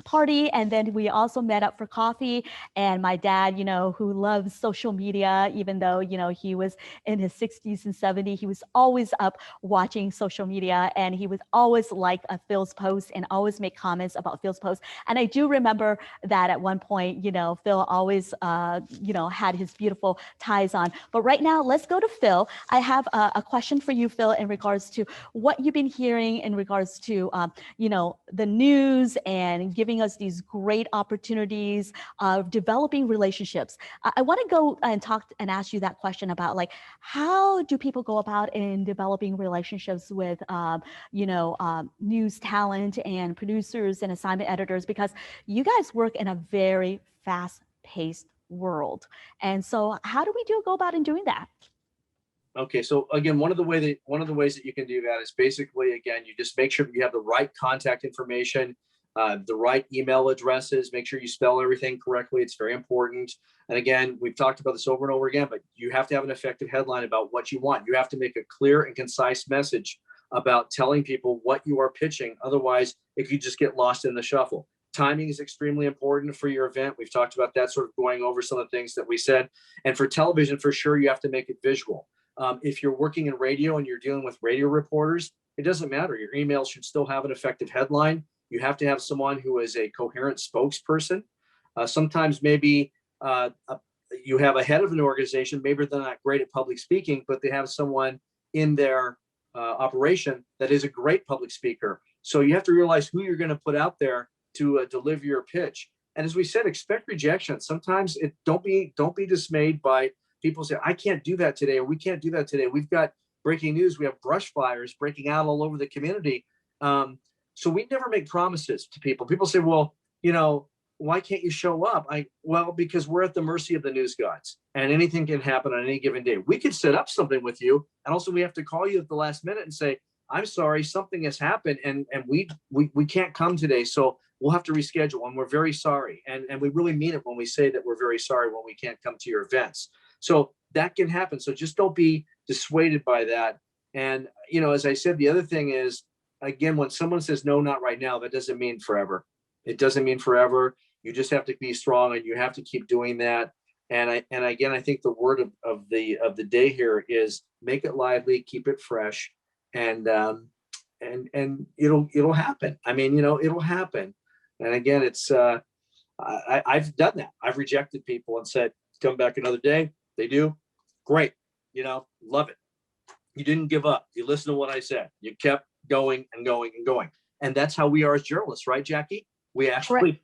A: party. And then we also met up for coffee. And my dad, who loves social media, even though, he was in his 60s and 70s, he was always up watching social media, and he would always like Phil's post and always make comments about Phil's post. And I do remember that at one point, Phil always, had his beautiful ties on. But right now, let's go to Phil. I have a question for you, Phil, in regards to what you've been hearing in regards to, the news and giving us these great opportunities of developing relationships. I want to go and talk and ask you that question about, like, how do people go about in developing relationships with, news talent and producers and assignment editors, because you guys work in a very fast-paced world. And so how do we go about in doing that?
H: Okay, so again, one of the ways that you can do that is basically, again, you just make sure that you have the right contact information, the right email addresses. Make sure you spell everything correctly. It's very important. And again, we've talked about this over and over again, but you have to have an effective headline about what you want. You have to make a clear and concise message about telling people what you are pitching. Otherwise, it could just get lost in the shuffle. Timing is extremely important for your event. We've talked about that, sort of going over some of the things that we said. And for television, for sure, you have to make it visual. If you're working in radio and you're dealing with radio reporters, it doesn't matter. Your email should still have an effective headline. You have to have someone who is a coherent spokesperson. Sometimes maybe you have a head of an organization, maybe they're not great at public speaking, but they have someone in their operation that is a great public speaker. So you have to realize who you're going to put out there to deliver your pitch. And as we said, expect rejection. Sometimes don't be dismayed by people say, I can't do that today, or we can't do that today. We've got breaking news. We have brush fires breaking out all over the community. So we never make promises to people. People say, well, why can't you show up? Well, because we're at the mercy of the news gods, and anything can happen on any given day. We could set up something with you, and also we have to call you at the last minute and say, I'm sorry, something has happened, and we can't come today, so we'll have to reschedule, and we're very sorry. And we really mean it when we say that we're very sorry when we can't come to your events. So that can happen. So just don't be dissuaded by that. And, as I said, the other thing is, again, when someone says, no, not right now, that doesn't mean forever. It doesn't mean forever. You just have to be strong, and you have to keep doing that. And again, I think the word of the day here is make it lively, keep it fresh, and it'll happen. I mean, it'll happen. And again, it's I've done that. I've rejected people and said, come back another day. They do. Great. Love it. You didn't give up. You listened to what I said. You kept going and going and going. And that's how we are as journalists, right, Jacqui? We actually,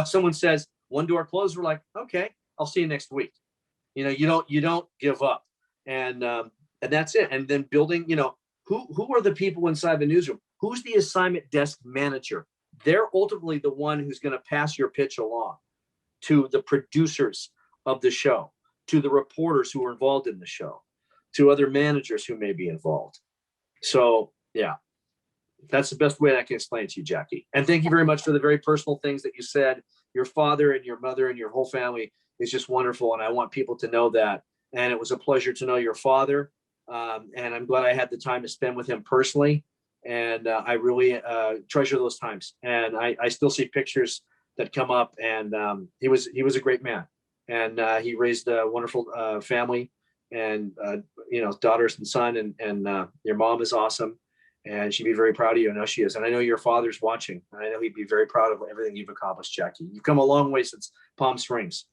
H: someone says one door closed, we're like, okay, I'll see you next week. You don't give up. And that's it. And then building, who are the people inside the newsroom? Who's the assignment desk manager? They're ultimately the one who's going to pass your pitch along to the producers of the show, to the reporters who are involved in the show, to other managers who may be involved. So, yeah, that's the best way I can explain it to you, Jacqui. And thank you very much for the very personal things that you said. Your father and your mother and your whole family is just wonderful. And I want people to know that. And it was a pleasure to know your father. And I'm glad I had the time to spend with him personally. And I really treasure those times. And I still see pictures that come up. And he was a great man. And he raised a wonderful family, and daughters and son. And your mom is awesome. And she'd be very proud of you. I know she is. And I know your father's watching. And I know he'd be very proud of everything you've accomplished, Jacqui. You've come a long way since Palm Springs.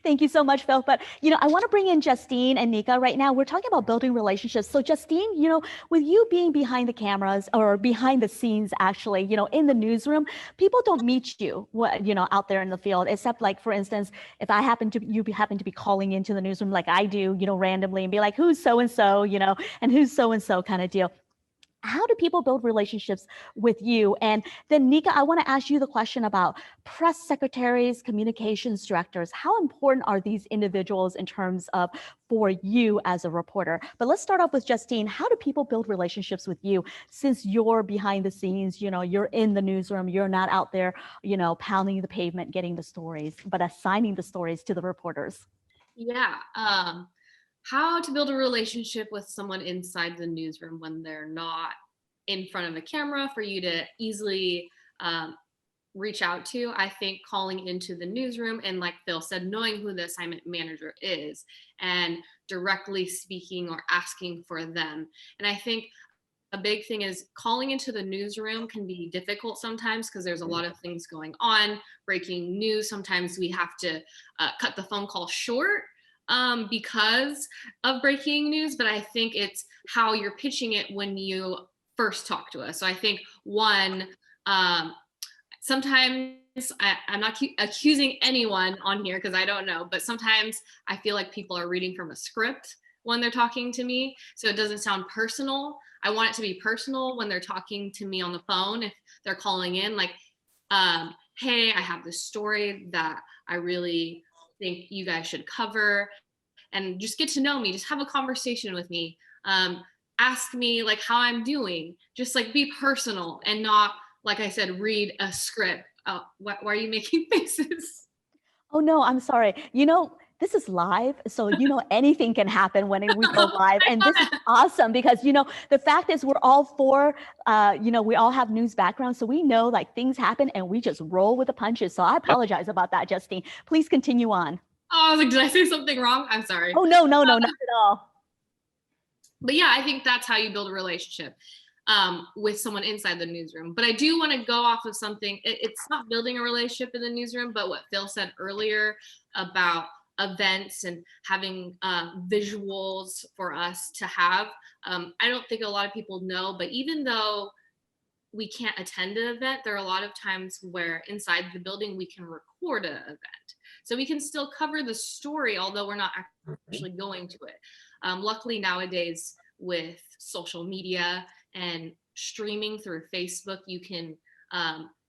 A: Thank you so much, Phil. But, I want to bring in Justien and Nikka right now. We're talking about building relationships. So Justien, with you being behind the cameras or behind the scenes, actually, in the newsroom, people don't meet you, out there in the field, except like, for instance, if you happen to be calling into the newsroom like I do, randomly and be like, who's so-and-so, and who's so-and-so kind of deal. How do people build relationships with you? And then Nikka, I want to ask you the question about press secretaries, communications directors. How important are these individuals in terms of for you as a reporter? But let's start off with Justien. How do people build relationships with you since you're behind the scenes, you're in the newsroom, you're not out there, pounding the pavement, getting the stories, but assigning the stories to the reporters?
I: Yeah. How to build a relationship with someone inside the newsroom when they're not in front of a camera for you to easily reach out to. I think calling into the newsroom and, like Phil said, knowing who the assignment manager is and directly speaking or asking for them. And I think a big thing is calling into the newsroom can be difficult sometimes because there's a lot of things going on, breaking news. Sometimes we have to cut the phone call short because of breaking news, but I think it's how you're pitching it when you first talk to us. So I think sometimes I'm not accusing anyone on here because I don't know, but sometimes I feel like people are reading from a script when they're talking to me. So it doesn't sound personal. I want it to be personal when they're talking to me on the phone. If they're calling in like, hey, I have this story that I really think you guys should cover, and just get to know me, just have a conversation with me, ask me like how I'm doing, just like be personal and not, like I said, read a script. Why are you making faces?
A: Oh no, I'm sorry. This is live, so anything can happen when we go live, and this is awesome because the fact is we're all we all have news backgrounds, so we know like things happen and we just roll with the punches. So I apologize about that, Justien. Please continue on.
I: Oh, I was like, did I say something wrong? I'm sorry.
A: Oh no, not at all.
I: But yeah, I think that's how you build a relationship with someone inside the newsroom. But I do want to go off of something. It's not building a relationship in the newsroom, but what Phil said earlier about events and having visuals for us to have. I don't think a lot of people know, but even though we can't attend an event, there are a lot of times where inside the building we can record an event. So we can still cover the story, although we're not actually going to it. Luckily nowadays with social media and streaming through Facebook, you can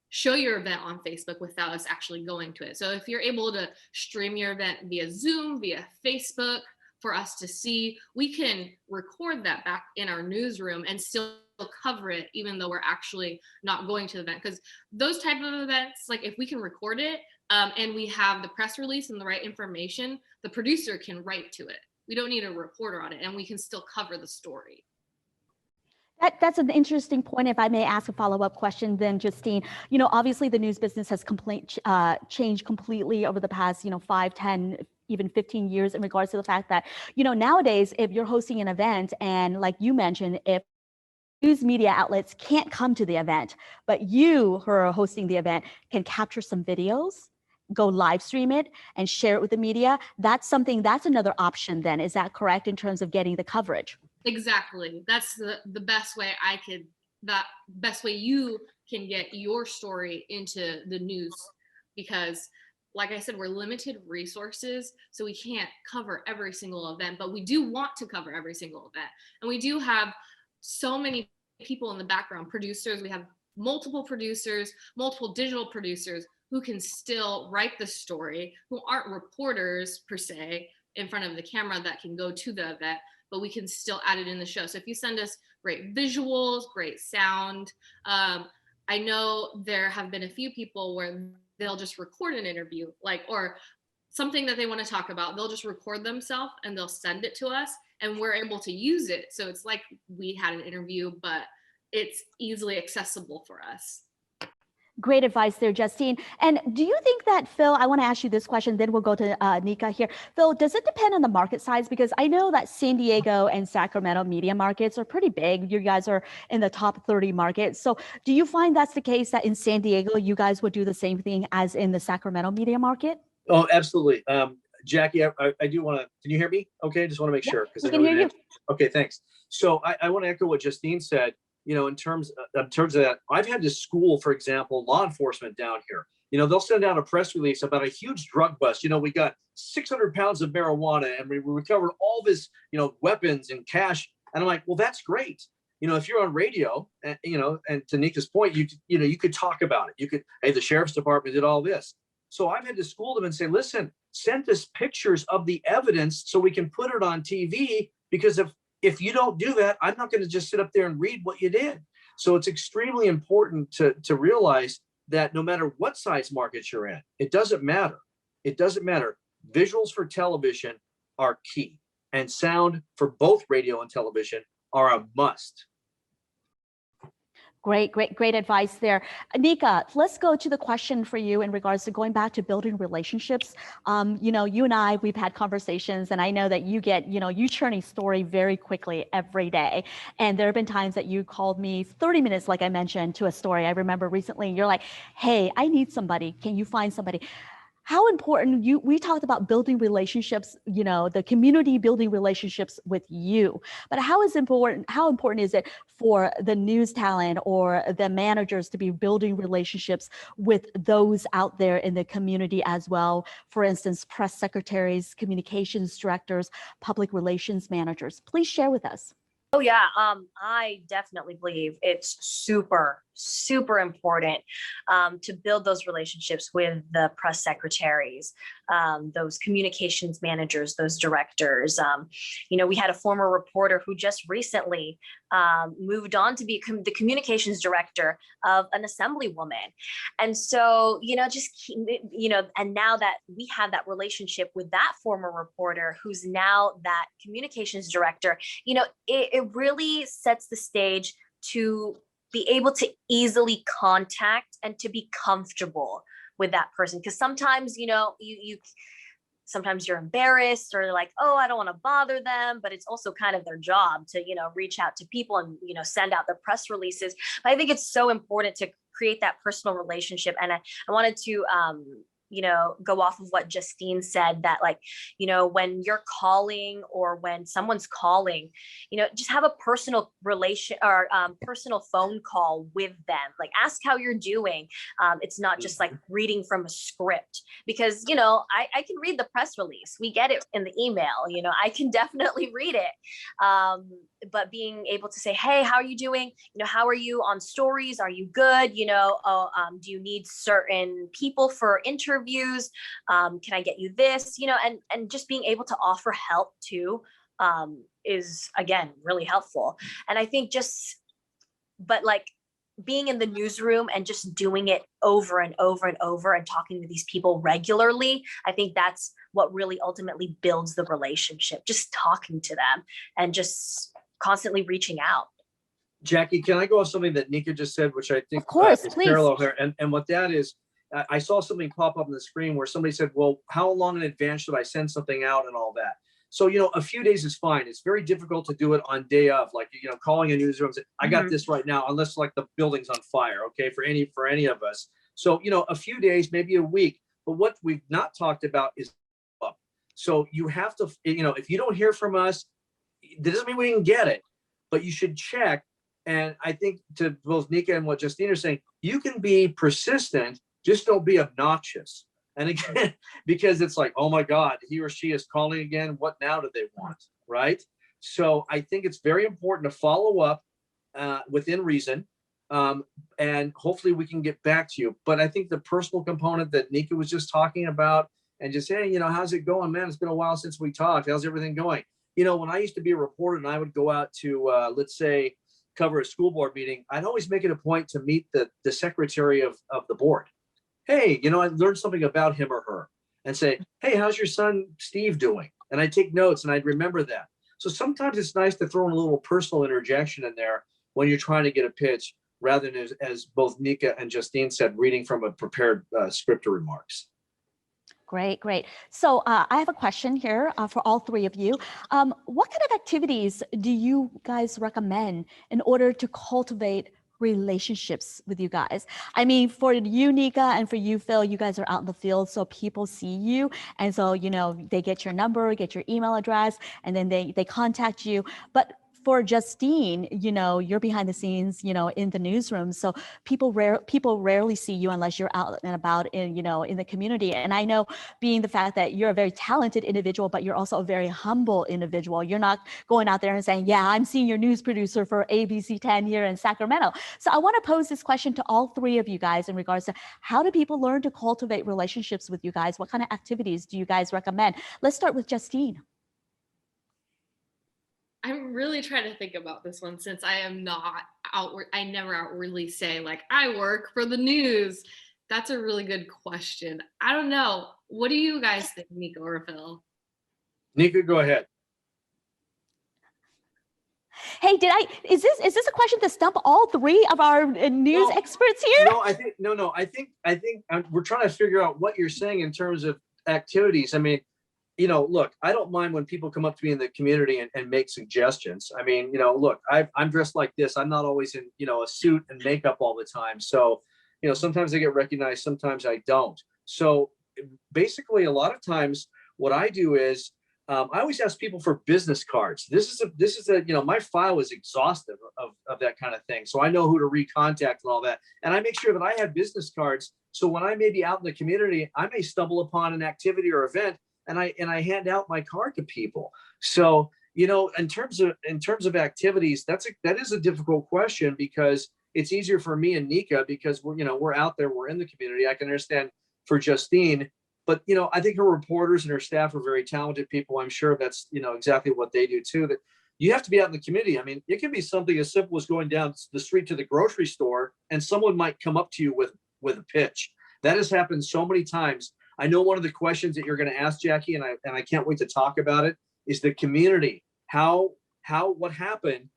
I: show your event on Facebook without us actually going to it. So if you're able to stream your event via Zoom, via Facebook, for us to see, we can record that back in our newsroom and still cover it, even though we're actually not going to the event. Because those type of events, like if we can record it and we have the press release and the right information, the producer can write to it. We don't need a reporter on it, and we can still cover the story.
A: That's an interesting point. If I may ask a follow-up question, then Justine, obviously the news business has changed completely over the past, 5, 10, even 15 years in regards to the fact that, nowadays, if you're hosting an event and like you mentioned, if news media outlets can't come to the event, but you who are hosting the event can capture some videos, go live stream it and share it with the media. That's another option then. Is that correct in terms of getting the coverage?
I: Exactly. That's the best way best way you can get your story into the news, because like I said, we're limited resources, so we can't cover every single event, but we do want to cover every single event. And we do have so many people in the background, producers. We have multiple producers, multiple digital producers who can still write the story, who aren't reporters per se in front of the camera that can go to the event, but we can still add it in the show. So if you send us great visuals, great sound, I know there have been a few people where they'll just record an interview, or something that they want to talk about. They'll just record themselves and they'll send it to us, and we're able to use it. So it's like we had an interview, but it's easily accessible for us.
A: Great advice there, Justine. And do you think that, Phil, I want to ask you this question, then we'll go to Nikka here. Phil, does it depend on the market size? Because I know that San Diego and Sacramento media markets are pretty big. You guys are in the top 30 markets. So do you find that's the case, that in San Diego, you guys would do the same thing as in the Sacramento media market?
H: Oh, absolutely. Jacqui, I do want to, can you hear me? Okay, just want to make sure.
A: Because I can hear you.
H: Okay, thanks. So I want to echo what Justine said. In terms of that, I've had to school, for example, law enforcement down here. They'll send out a press release about a huge drug bust. We got 600 pounds of marijuana and we recovered all this, weapons and cash. And I'm like, well, that's great. If you're on radio, and to Nikka's point, you could talk about it. Hey, the sheriff's department did all this. So I've had to school them and say, listen, send us pictures of the evidence so we can put it on TV, because if you don't do that, I'm not going to just sit up there and read what you did. So it's extremely important to realize that no matter what size market you're in, it doesn't matter. It doesn't matter. Visuals for television are key, and sound for both radio and television are a must.
A: Great advice there. Nikka, let's go to the question for you in regards to going back to building relationships. You and I, we've had conversations, and I know that you get, you churn a story very quickly every day. And there have been times that you called me 30 minutes, like I mentioned, to a story. I remember recently, you're like, hey, I need somebody. Can you find somebody? How important, we talked about building relationships, the community building relationships with you, but how important is it for the news talent or the managers to be building relationships with those out there in the community as well? For instance, press secretaries, communications directors, public relations managers. Please share with us.
N: Oh yeah, I definitely believe it's super important to build those relationships with the press secretaries, those communications managers, those directors. We had a former reporter who just recently moved on to be the communications director of an assemblywoman. And so, and now that we have that relationship with that former reporter who's now that communications director, it really sets the stage to be able to easily contact and to be comfortable with that person. Because sometimes, sometimes you're embarrassed or like, oh, I don't want to bother them, but it's also kind of their job to, reach out to people and, send out the press releases. But I think it's so important to create that personal relationship. And I wanted to go off of what Justine said, that like, when you're calling or when someone's calling, just have a personal relation or personal phone call with them. Like, ask how you're doing. It's not just like reading from a script, because, I can read the press release. We get it in the email, I can definitely read it. But being able to say, hey, how are you doing? How are you on stories? Are you good? Do you need certain people for interviews? Can I get you this? And just being able to offer help too is, again, really helpful. And I think but like being in the newsroom and just doing it over and over and over and talking to these people regularly, I think that's what really ultimately builds the relationship, just talking to them and just constantly reaching out.
H: Jacqui, can I go off something that Nikka just said, which I think
A: of course,
H: is
A: please.
H: parallel here? And what that is, I saw something pop up on the screen where somebody said, well, how long in advance should I send something out and all that? So, a few days is fine. It's very difficult to do it on day of, like, calling a newsroom, say, I got this right now, unless like the building's on fire, okay, for any of us. So, a few days, maybe a week. But what we've not talked about is up. So you have to, if you don't hear from us, that doesn't mean we didn't get it, but you should check. And I think to both Nikka and what Justine are saying, you can be persistent, just don't be obnoxious. And again, because it's like, oh my God, he or she is calling again. What now do they want? Right. So I think it's very important to follow up within reason. And hopefully we can get back to you. But I think the personal component that Nikka was just talking about, and just saying, how's it going, man? It's been a while since we talked. How's everything going? When I used to be a reporter and I would go out to, let's say, cover a school board meeting, I'd always make it a point to meet the secretary of the board. Hey, I learned something about him or her, and say, hey, how's your son Steve doing? And I'd take notes and I'd remember that. So sometimes it's nice to throw in a little personal interjection in there when you're trying to get a pitch, rather than, as both Nikka and Justine said, reading from a prepared script or remarks.
A: Great, great. So I have a question here for all three of you. What kind of activities do you guys recommend in order to cultivate relationships with you guys? I mean, for you, Nikka, and for you, Phil, you guys are out in the field, so people see you. And so, they get your number, get your email address, and then they contact you. But for Justine, you're behind the scenes, in the newsroom. So people rarely see you unless you're out and about in the community. And I know, being the fact that you're a very talented individual, but you're also a very humble individual. You're not going out there and saying, yeah, I'm senior news producer for ABC 10 here in Sacramento. So I want to pose this question to all three of you guys in regards to, how do people learn to cultivate relationships with you guys? What kind of activities do you guys recommend? Let's start with Justine.
I: I'm really trying to think about this one, since I am not outward. I never outwardly say like I work for the news. That's a really good question. I don't know. What do you guys think, Nikka or Phil?
H: Nikka, go ahead.
A: Hey, is this a question to stump all three of our news experts here?
H: No, I think we're trying to figure out what you're saying in terms of activities. I mean, look, I don't mind when people come up to me in the community and make suggestions. I mean, look, I'm dressed like this. I'm not always in, a suit and makeup all the time. So, sometimes I get recognized, sometimes I don't. So basically, a lot of times what I do is I always ask people for business cards. This is a my file is exhaustive of that kind of thing. So I know who to recontact and all that. And I make sure that I have business cards. So when I may be out in the community, I may stumble upon an activity or event, and I hand out my card to people. So, in terms of activities, that is a difficult question, because it's easier for me and Nikka because we're out there, we're in the community. I can understand for Justine, but I think her reporters and her staff are very talented people. I'm sure that's exactly what they do too. That you have to be out in the community. I mean, it can be something as simple as going down the street to the grocery store, and someone might come up to you with a pitch. That has happened so many times. I know one of the questions that you're going to ask, Jacqui, and I can't wait to talk about it, is the community. What happened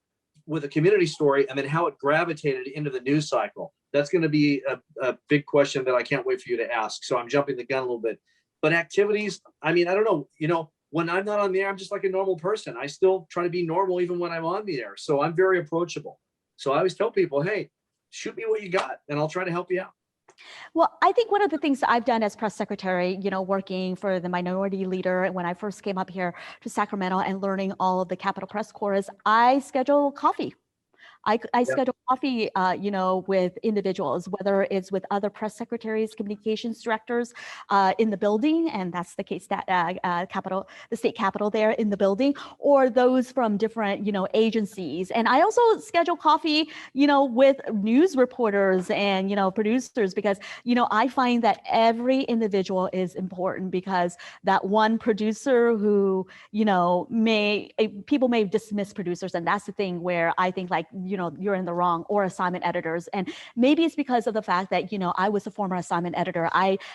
H: with a community story, and then how it gravitated into the news cycle. That's going to be a big question that I can't wait for you to ask. So I'm jumping the gun a little bit. But activities, I mean, I don't know. When I'm not on the air, I'm just like a normal person. I still try to be normal even when I'm on the air. So I'm very approachable. So I always tell people, hey, shoot me what you got, and I'll try to help you out.
A: Well, I think one of the things that I've done as press secretary, working for the minority leader when I first came up here to Sacramento and learning all of the Capitol Press Corps, is I schedule coffee. I schedule coffee, with individuals, whether it's with other press secretaries, communications directors in the building, and that's the case that the state capitol there in the building, or those from different, agencies. And I also schedule coffee, with news reporters and, producers, because, I find that every individual is important, because that one producer who, people may dismiss producers, and that's the thing where I think you're in the wrong, or assignment editors. And maybe it's because of the fact that, I was a former assignment editor.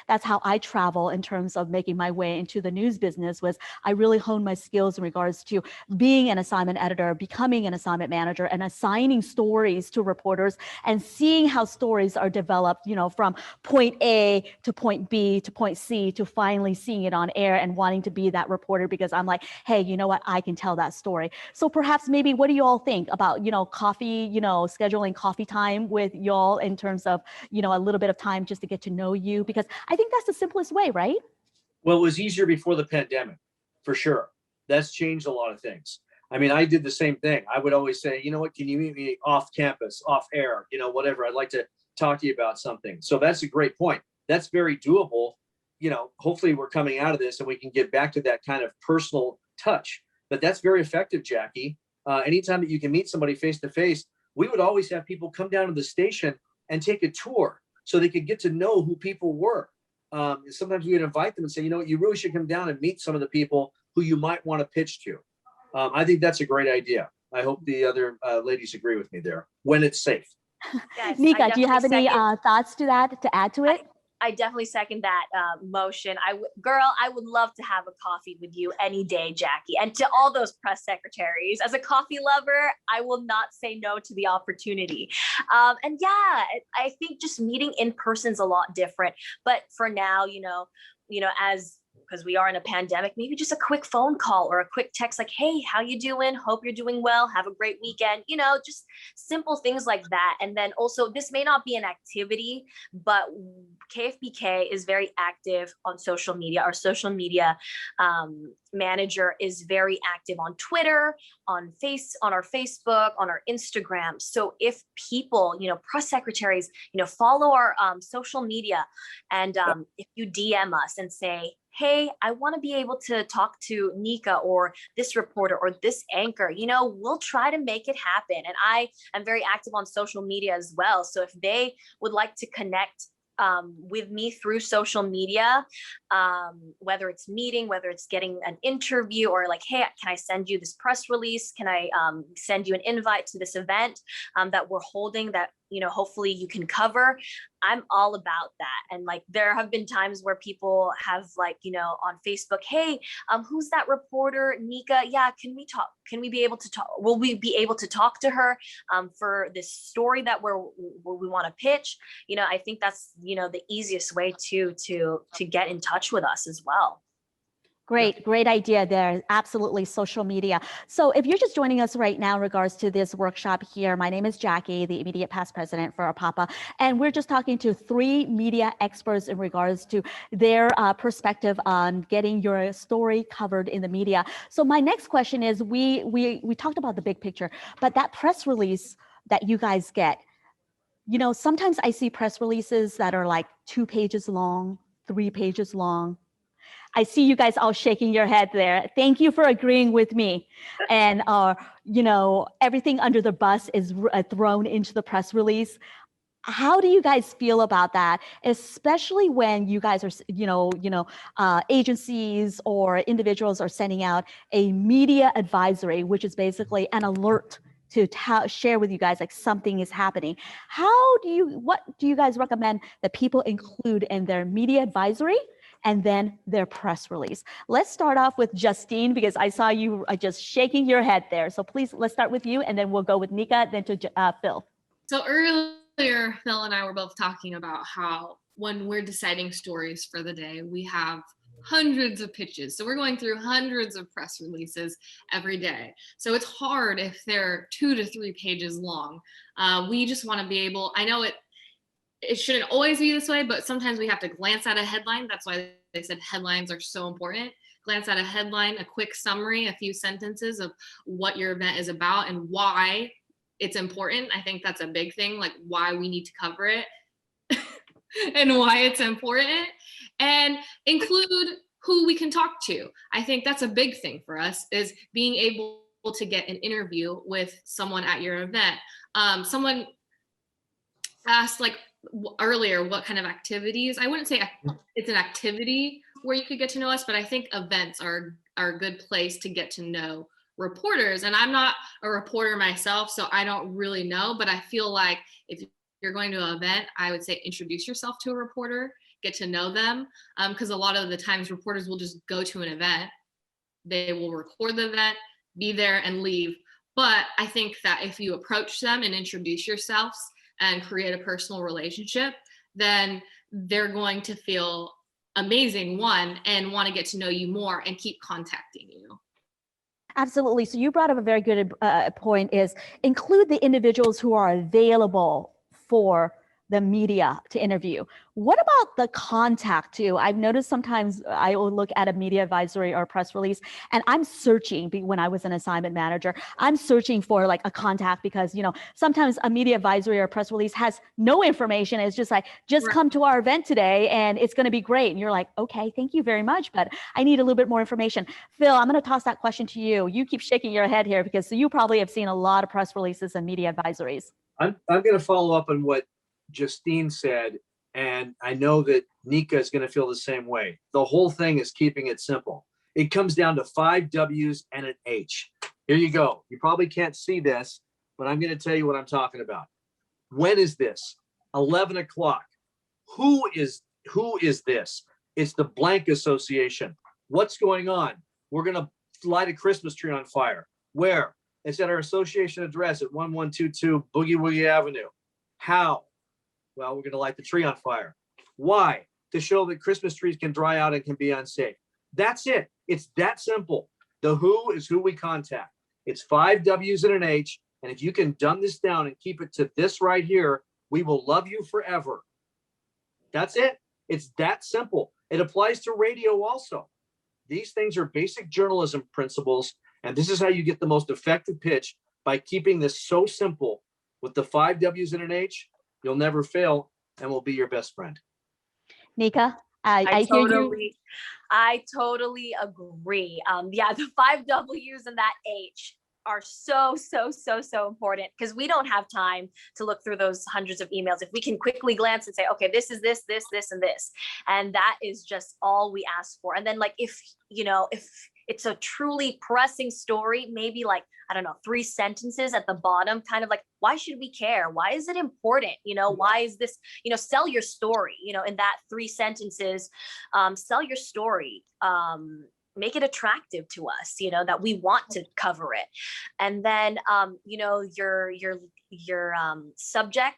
A: That's how I travel in terms of making my way into the news business, was I really honed my skills in regards to being an assignment editor, becoming an assignment manager, and assigning stories to reporters and seeing how stories are developed, from point A to point B to point C, to finally seeing it on air and wanting to be that reporter, because I'm like, hey, you know what? I can tell that story. So perhaps maybe, what do you all think about, coffee, scheduling coffee time with y'all, in terms of, a little bit of time just to get to know you? Because I think that's the simplest way, right?
H: Well, it was easier before the pandemic, for sure. That's changed a lot of things. I mean, I did the same thing. I would always say, you know what, can you meet me off campus, off air, whatever. I'd like to talk to you about something. So that's a great point. That's very doable. Hopefully we're coming out of this and we can get back to that kind of personal touch. But that's very effective, Jacqui. Anytime that you can meet somebody face to face, we would always have people come down to the station and take a tour so they could get to know who people were. Sometimes we would invite them and say, you really should come down and meet some of the people who you might want to pitch to. I think that's a great idea. I hope the other ladies agree with me there, when it's safe.
N: Yes,
A: Nikka, do you have any thoughts to that, to add to it?
N: I definitely second that motion. I would love to have a coffee with you any day, Jacqui. And to all those press secretaries, as a coffee lover, I will not say no to the opportunity. And yeah, I think just meeting in person is a lot different. But for now, because we are in a pandemic, maybe just a quick phone call or a quick text like, hey, how you doing? Hope you're doing well. Have a great weekend. Just simple things like that. And then also, this may not be an activity, but KFBK is very active on social media. Our social media manager is very active on Twitter, on our Facebook, on our Instagram. So if people, press secretaries, follow our social media, and if you DM us and say, hey, I want to be able to talk to Nikka or this reporter or this anchor, we'll try to make it happen. And I am very active on social media as well. So if they would like to connect with me through social media, whether it's meeting, whether it's getting an interview, or like, hey, can I send you this press release? Can I send you an invite to this event that we're holding that, hopefully you can cover? I'm all about that. And like, there have been times where people have on Facebook, hey, who's that reporter, Nikka? Yeah, can we talk? Can we be able to talk? Will we be able to talk to her for this story that we want to pitch? I think that's, the easiest way to get in touch with us as well.
A: Great idea there. Absolutely, social media. So if you're just joining us right now in regards to this workshop here, my name is Jacqui, the immediate past president for APAPA, and we're just talking to 3 media experts in regards to their perspective on getting your story covered in the media. So my next question is, we talked about the big picture, but that press release that you guys get, sometimes I see press releases that are like 2 pages long, 3 pages long. I see you guys all shaking your head there. Thank you for agreeing with me. And, everything under the bus is thrown into the press release. How do you guys feel about that? Especially when you guys are, agencies or individuals are sending out a media advisory, which is basically an alert to share with you guys like something is happening. What do you guys recommend that people include in their media advisory and then their press release? Let's start off with Justien, because I saw you just shaking your head there. So please, let's start with you, and then we'll go with Nikka, then to Phil.
I: So earlier, Phil and I were both talking about how when we're deciding stories for the day, we have hundreds of pitches. So we're going through hundreds of press releases every day. So it's hard if they're 2 to 3 pages long. We just want to be able, I know it shouldn't always be this way, but sometimes we have to glance at a headline. That's why they said headlines are so important. Glance at a headline, a quick summary, a few sentences of what your event is about and why it's important. I think that's a big thing, like why we need to cover it and why it's important, and include who we can talk to. I think that's a big thing for us, is being able to get an interview with someone at your event. Someone asked like earlier what kind of activities. I wouldn't say it's an activity where you could get to know us, but I think events are a good place to get to know reporters. And I'm not a reporter myself, so I don't really know, but I feel like if you're going to an event, I would say introduce yourself to a reporter, get to know them, because a lot of the times reporters will just go to an event, they will record the event, be there and leave. But I think that if you approach them and introduce yourselves and create a personal relationship, then they're going to feel amazing, one, and want to get to know you more and keep contacting you.
A: Absolutely. So you brought up a very good point, is include the individuals who are available for the media to interview. What about the contact too? I've noticed sometimes I will look at a media advisory or a press release and I'm searching, when I was an assignment manager, I'm searching for like a contact, because, you know, sometimes a media advisory or a press release has no information. It's just like, just come to our event today and it's going to be great. And you're like, okay, thank you very much, but I need a little bit more information. Phil, I'm going to toss that question to you. You keep shaking your head here because you probably have seen a lot of press releases and media advisories.
H: I'm going to follow up on what Justien said, and I know that Nikka is going to feel the same way. The whole thing is keeping it simple. It comes down to 5 W's and an H. Here you go. You probably can't see this, but I'm going to tell you what I'm talking about. When is this? 11 o'clock. Who is this? It's the blank association. What's going on? We're going to light a Christmas tree on fire. Where? It's at our association address at 1122 Boogie Woogie Avenue. How? Well, we're going to light the tree on fire. Why? To show that Christmas trees can dry out and can be unsafe. That's it. It's that simple. The who is who we contact. It's 5 W's and an H. And if you can dumb this down and keep it to this right here, we will love you forever. That's it. It's that simple. It applies to radio also. These things are basic journalism principles. And this is how you get the most effective pitch, by keeping this so simple with the 5 W's and an H. You'll never fail, and we'll be your best friend.
A: Nikka, I hear you.
N: I totally agree. Yeah, the 5 W's and that H are so important, because we don't have time to look through those hundreds of emails. If we can quickly glance and say, okay, this is this, and this, and that is just all we ask for. And then, like, if it's a truly pressing story, maybe like, I don't know, 3 sentences at the bottom, kind of like, why should we care? Why is it important? Why is this, sell your story, in that 3 sentences, sell your story, make it attractive to us, that we want to cover it. And then, your subject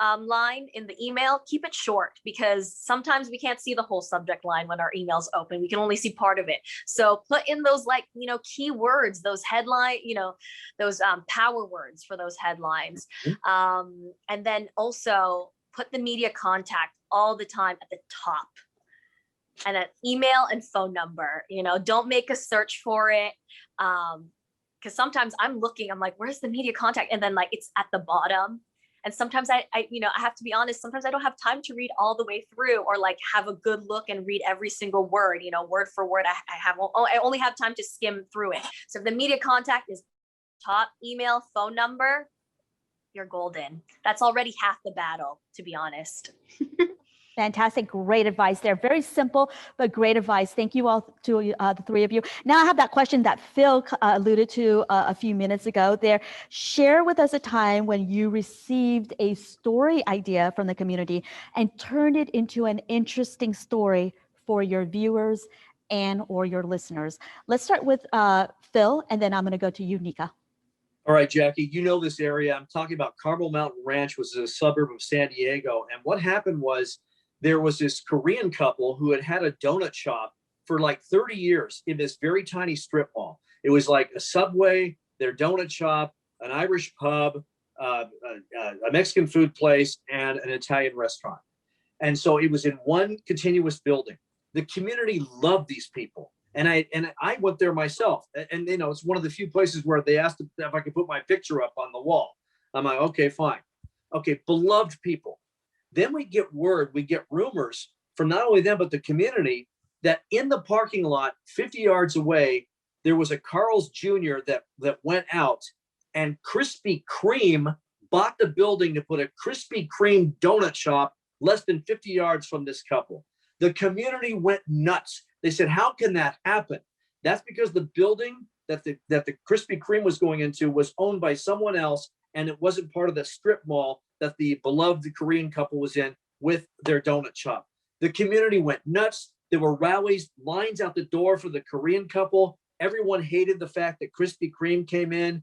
N: line in the email, keep it short, because sometimes we can't see the whole subject line when our emails open. We can only see part of it. So put in those, like, key words, those headline, those power words for those headlines. And then also put the media contact all the time at the top, and an email and phone number. Don't make a search for it. Because sometimes I'm like, where's the media contact? And then, like, it's at the bottom. And sometimes I have to be honest, sometimes I don't have time to read all the way through, or like have a good look and read every single word, word for word. I only have time to skim through it. So if the media contact is top, email, phone number, you're golden. That's already half the battle, to be honest.
A: Fantastic. Great advice there. Very simple, but great advice. Thank you all to the 3 of you. Now I have that question that Phil alluded to a few minutes ago there. Share with us a time when you received a story idea from the community and turned it into an interesting story for your viewers and or your listeners. Let's start with Phil, and then I'm going to go to you, Nikka.
H: All right, Jacqui, you know this area. I'm talking about Carmel Mountain Ranch, which is a suburb of San Diego. And what happened was, there was this Korean couple who had a donut shop for like 30 years in this very tiny strip mall. It was like a Subway, their donut shop, an Irish pub, a Mexican food place, and an Italian restaurant. And so it was in one continuous building. The community loved these people. And I went there myself. And you know, it's one of the few places where they asked if I could put my picture up on the wall. I'm like, okay, fine. Okay, beloved people. Then we get rumors from not only them, but the community that in the parking lot 50 yards away, there was a Carl's Jr. that went out, and Krispy Kreme bought the building to put a Krispy Kreme donut shop less than 50 yards from this couple. The community went nuts. They said, how can that happen? That's because the building that the Krispy Kreme was going into was owned by someone else, and it wasn't part of the strip mall that the beloved Korean couple was in with their donut shop. The community went nuts. There were rallies, lines out the door for the Korean couple. Everyone hated the fact that Krispy Kreme came in.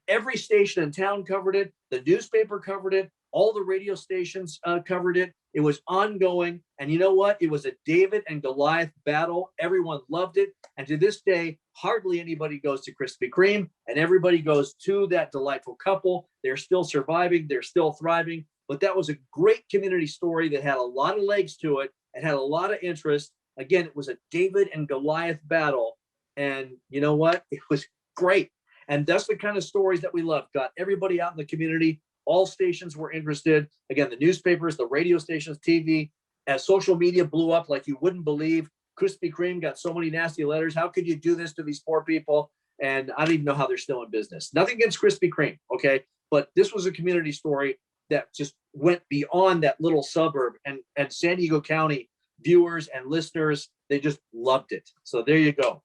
H: Every station in town covered it. The newspaper covered it. All the radio stations covered it. It was ongoing. And you know what? It was a David and Goliath battle. Everyone loved it. And to this day, hardly anybody goes to Krispy Kreme, and everybody goes to that delightful couple. They're still surviving. They're still thriving. But that was a great community story that had a lot of legs to it. It had a lot of interest. Again, it was a David and Goliath battle. And you know what? It was great. And that's the kind of stories that we love. Got everybody out in the community. All stations were interested. Again, the newspapers, the radio stations, TV. As social media blew up like you wouldn't believe. Krispy Kreme got so many nasty letters. How could you do this to these poor people? And I don't even know how they're still in business. Nothing against Krispy Kreme, okay? But this was a community story that just went beyond that little suburb. And San Diego County viewers and listeners, they just loved it. So there you go.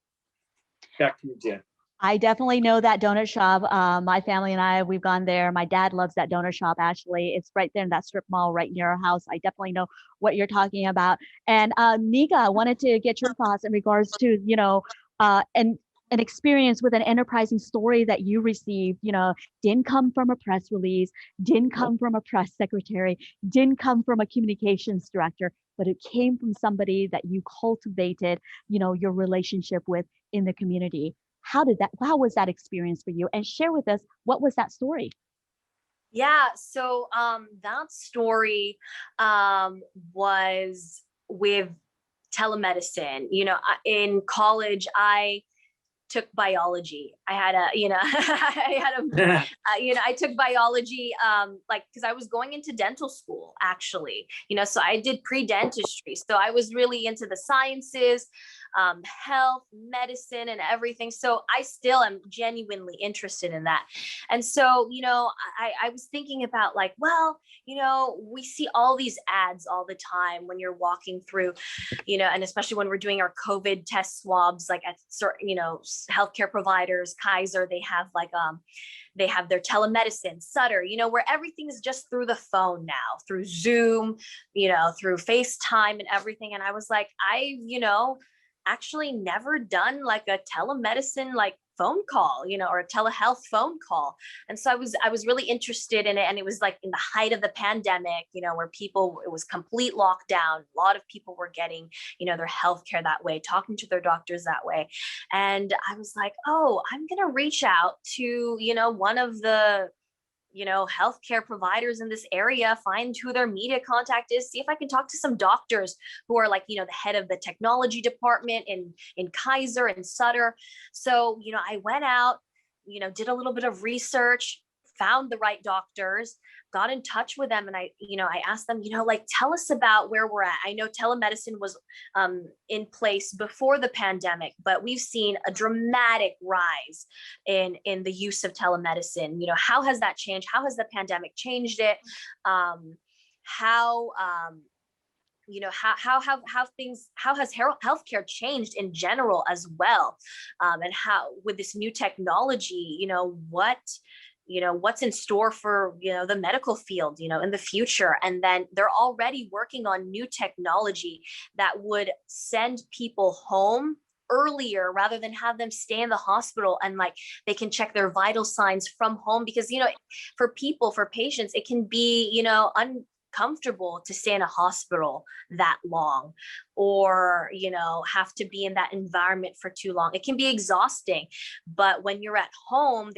H: Back to you, Jen.
A: I definitely know that donut shop. My family and I, we've gone there. My dad loves that donut shop, actually. It's right there in that strip mall right near our house. I definitely know what you're talking about. And Nikka, I wanted to get your thoughts in regards to, you know, an experience with an enterprising story that you received, you know, didn't come from a press release, didn't come from a press secretary, didn't come from a communications director, but it came from somebody that you cultivated, you know, your relationship with in the community. How was that experience for you? And share with us, what was that story?
N: Yeah, so that story was with telemedicine. You know, in college, I took biology. I had a, you know, I took biology, like, cause I was going into dental school actually, you know, so I did pre-dentistry. So I was really into the sciences, health, medicine, and everything. So I still am genuinely interested in that. And so, you know, I was thinking about like, well, you know, we see all these ads all the time when you're walking through, you know, and especially when we're doing our COVID test swabs, like at certain, you know, healthcare providers, Kaiser, they have like, they have their telemedicine, Sutter, you know, where everything is just through the phone now, through Zoom, you know, through FaceTime and everything. And I was like, you know, actually never done like a telemedicine, like phone call, you know, or a telehealth phone call. And so I was really interested in it. And it was like in the height of the pandemic, you know, where it was complete lockdown. A lot of people were getting, you know, their healthcare that way, talking to their doctors that way. And I was like, oh, I'm going to reach out to, you know, one of the, you know, healthcare providers in this area, find who their media contact is, see if I can talk to some doctors who are like, you know, the head of the technology department in Kaiser and Sutter. So, you know, I went out, you know, did a little bit of research, found the right doctors, got in touch with them. And I asked them, you know, like, tell us about where we're at. I know telemedicine was in place before the pandemic, but we've seen a dramatic rise in the use of telemedicine. You know, how has that changed? How has the pandemic changed it? You know, how has healthcare changed in general as well? And how, with this new technology, you know, what's in store for, you know, the medical field, you know, in the future. And then they're already working on new technology that would send people home earlier rather than have them stay in the hospital, and like they can check their vital signs from home, because, you know, for patients, it can be, you know, comfortable to stay in a hospital that long, or, have to be in that environment for too long. It can be exhausting. But when you're at home,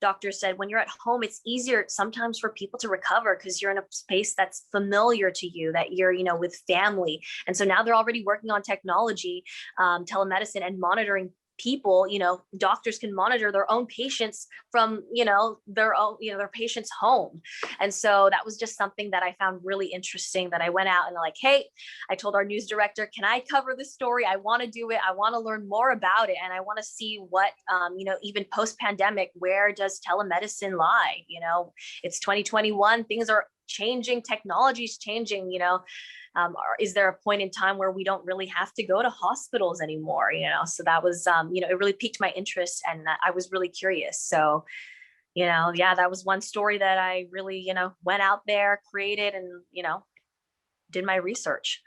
N: doctors said, when you're at home, it's easier sometimes for people to recover because you're in a space that's familiar to you, that you're, with family. And so now they're already working on technology, telemedicine, and monitoring people. Doctors can monitor their own patients from, their patient's home. And so that was just something that I found really interesting, that I went out and like, hey, I told our news director, can I cover this story? I want to do it. I want to learn more about it. And I want to see what, even post-pandemic, where does telemedicine lie? It's 2021, things are changing, technology's changing, is there a point in time where we don't really have to go to hospitals anymore? So that was, it really piqued my interest, and I was really curious. So, that was one story that I really, went out there, created, and, did my research.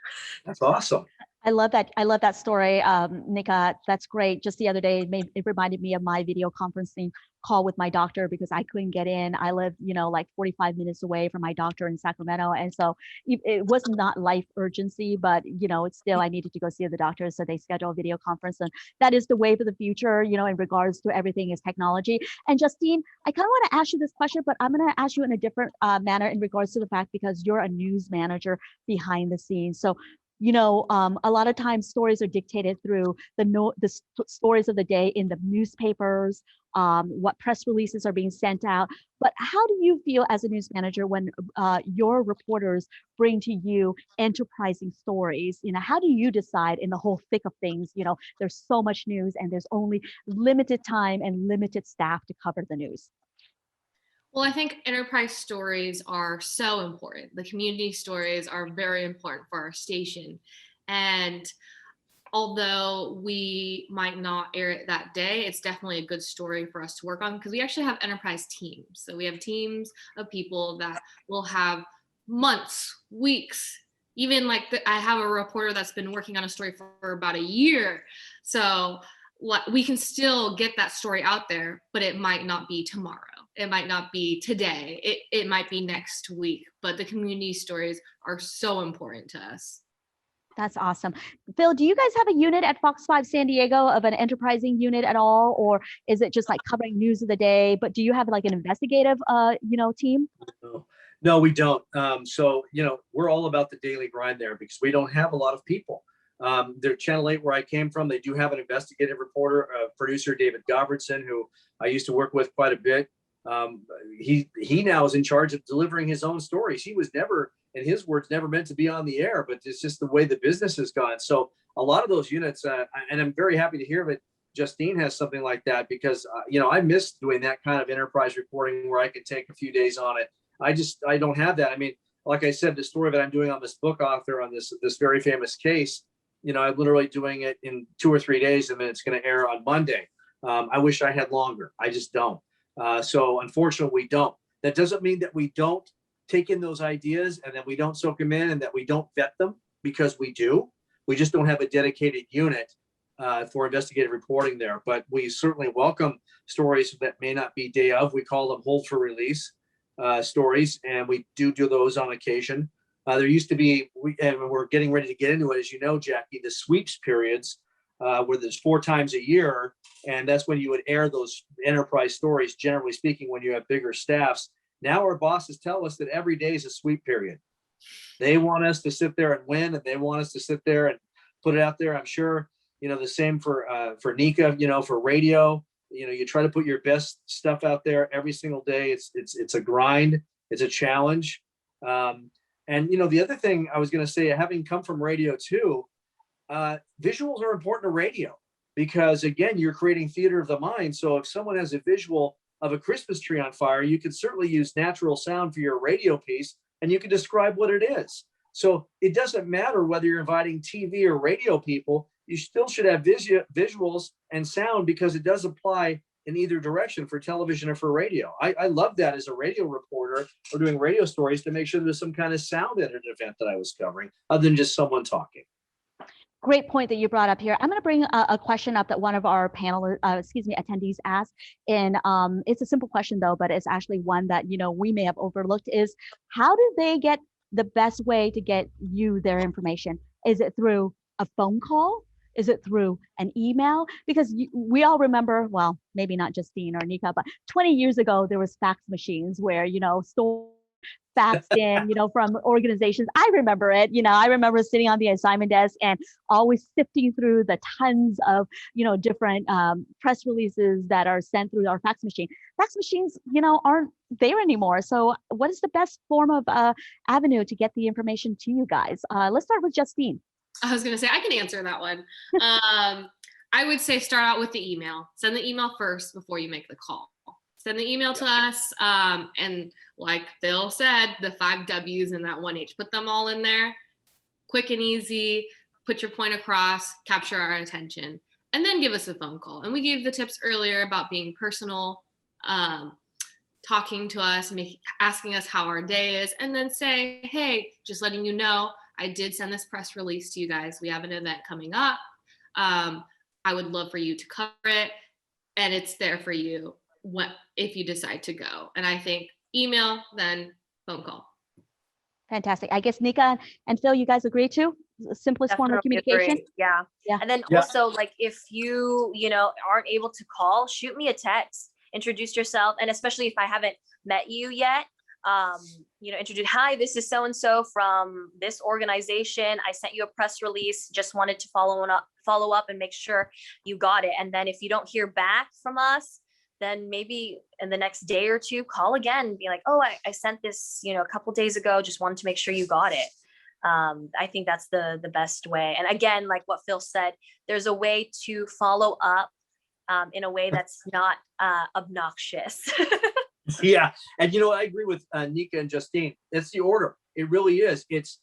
H: That's awesome.
A: I love that. I love that story, Nikka. That's great. Just the other day, it reminded me of my video conferencing call with my doctor because I couldn't get in. I live, like 45 minutes away from my doctor in Sacramento. And so it was not life urgency, but, it's still, I needed to go see the doctor. So they scheduled a video conference. And that is the way for the future, in regards to everything is technology. And Justien, I kind of want to ask you this question, but I'm going to ask you in a different manner in regards to the fact, because you're a news manager behind the scenes. So a lot of times stories are dictated through the stories of the day in the newspapers, what press releases are being sent out. But how do you feel as a news manager when your reporters bring to you enterprising stories? How do you decide in the whole thick of things? There's so much news and there's only limited time and limited staff to cover the news.
I: Well, I think enterprise stories are so important. The community stories are very important for our station. And although we might not air it that day, it's definitely a good story for us to work on, because we actually have enterprise teams. So we have teams of people that will have months, weeks, even I have a reporter that's been working on a story for about a year. So we can still get that story out there, but it might not be tomorrow. It might not be today. It might be next week, but the community stories are so important to us.
A: That's awesome. Phil, do you guys have a unit at Fox 5 San Diego of an enterprising unit at all? Or is it just covering news of the day? But do you have an investigative, team?
H: No, we don't. So, we're all about the daily grind there because we don't have a lot of people. Their Channel 8, where I came from, they do have an investigative reporter, producer, David Govertson, who I used to work with quite a bit. He now is in charge of delivering his own stories. He was never, in his words, never meant to be on the air, but it's just the way the business has gone. So a lot of those units, and I'm very happy to hear that Justien has something like that, because, I miss doing that kind of enterprise reporting where I could take a few days on it. I don't have that. I mean, like I said, the story that I'm doing on this book author on this very famous case, I'm literally doing it in 2 or 3 days, and then it's going to air on Monday. I wish I had longer. I just don't. So unfortunately, we don't. That doesn't mean that we don't take in those ideas and that we don't soak them in and that we don't vet them, because we do. We just don't have a dedicated unit for investigative reporting there. But we certainly welcome stories that may not be day of. We call them hold for release stories, and we do those on occasion. There used to be, and we're getting ready to get into it, as you know, Jacqui, the sweeps periods, where there's 4 times a year, and that's when you would air those enterprise stories, generally speaking, when you have bigger staffs. Now our bosses tell us that every day is a sweep period. They want us to sit there and win, and they want us to sit there and put it out there. I'm sure, the same for Nikka, for radio. You try to put your best stuff out there every single day. It's a grind. It's a challenge. And, the other thing I was going to say, having come from radio too, visuals are important to radio because, again, you're creating theater of the mind. So if someone has a visual of a Christmas tree on fire, you could certainly use natural sound for your radio piece, and you can describe what it is. So it doesn't matter whether you're inviting TV or radio people, you still should have visuals and sound, because it does apply in either direction for television or for radio. I love that as a radio reporter or doing radio stories, to make sure there's some kind of sound at an event that I was covering other than just someone talking.
A: Great point that you brought up here. I'm going to bring a question up that one of our attendees asked. And it's a simple question though, but it's actually one that, we may have overlooked, is how do they get the best way to get you their information? Is it through a phone call? Is it through an email? Because we all remember, well, maybe not Justine or Nikka, but 20 years ago, there was fax machines where, store faxed in, from organizations. I remember it. I remember sitting on the assignment desk and always sifting through the tons of, different press releases that are sent through our fax machine. Fax machines, aren't there anymore. So what is the best form of avenue to get the information to you guys? Let's start with Justine.
I: I was going to say, I can answer that one. I would say start out with the email. Send the email first before you make the call. Send the email to us. And like Phil said, the 5 W's and that 1 H, put them all in there. Quick and easy, put your point across, capture our attention, and then give us a phone call. And we gave the tips earlier about being personal, talking to us, asking us how our day is, and then say, hey, just letting you know, I did send this press release to you guys. We have an event coming up. I would love for you to cover it, and it's there for you if you decide to go. And I think email, then phone call.
A: Fantastic. I guess Nikka and Phil, you guys agree too? The simplest form of communication?
N: Agree. Yeah. And then also, like, if you, aren't able to call, shoot me a text, introduce yourself. And especially if I haven't met you yet, introduce, hi, this is so-and-so from this organization. I sent you a press release, just wanted to follow up and make sure you got it. And then if you don't hear back from us, then maybe in the next day or two, call again and be like, oh, I sent this, a couple days ago, just wanted to make sure you got it. I think that's the best way. And again, like what Phil said, there's a way to follow up in a way that's not obnoxious.
H: Yeah. And, I agree with Nikka and Justine. It's the order. It really is. It's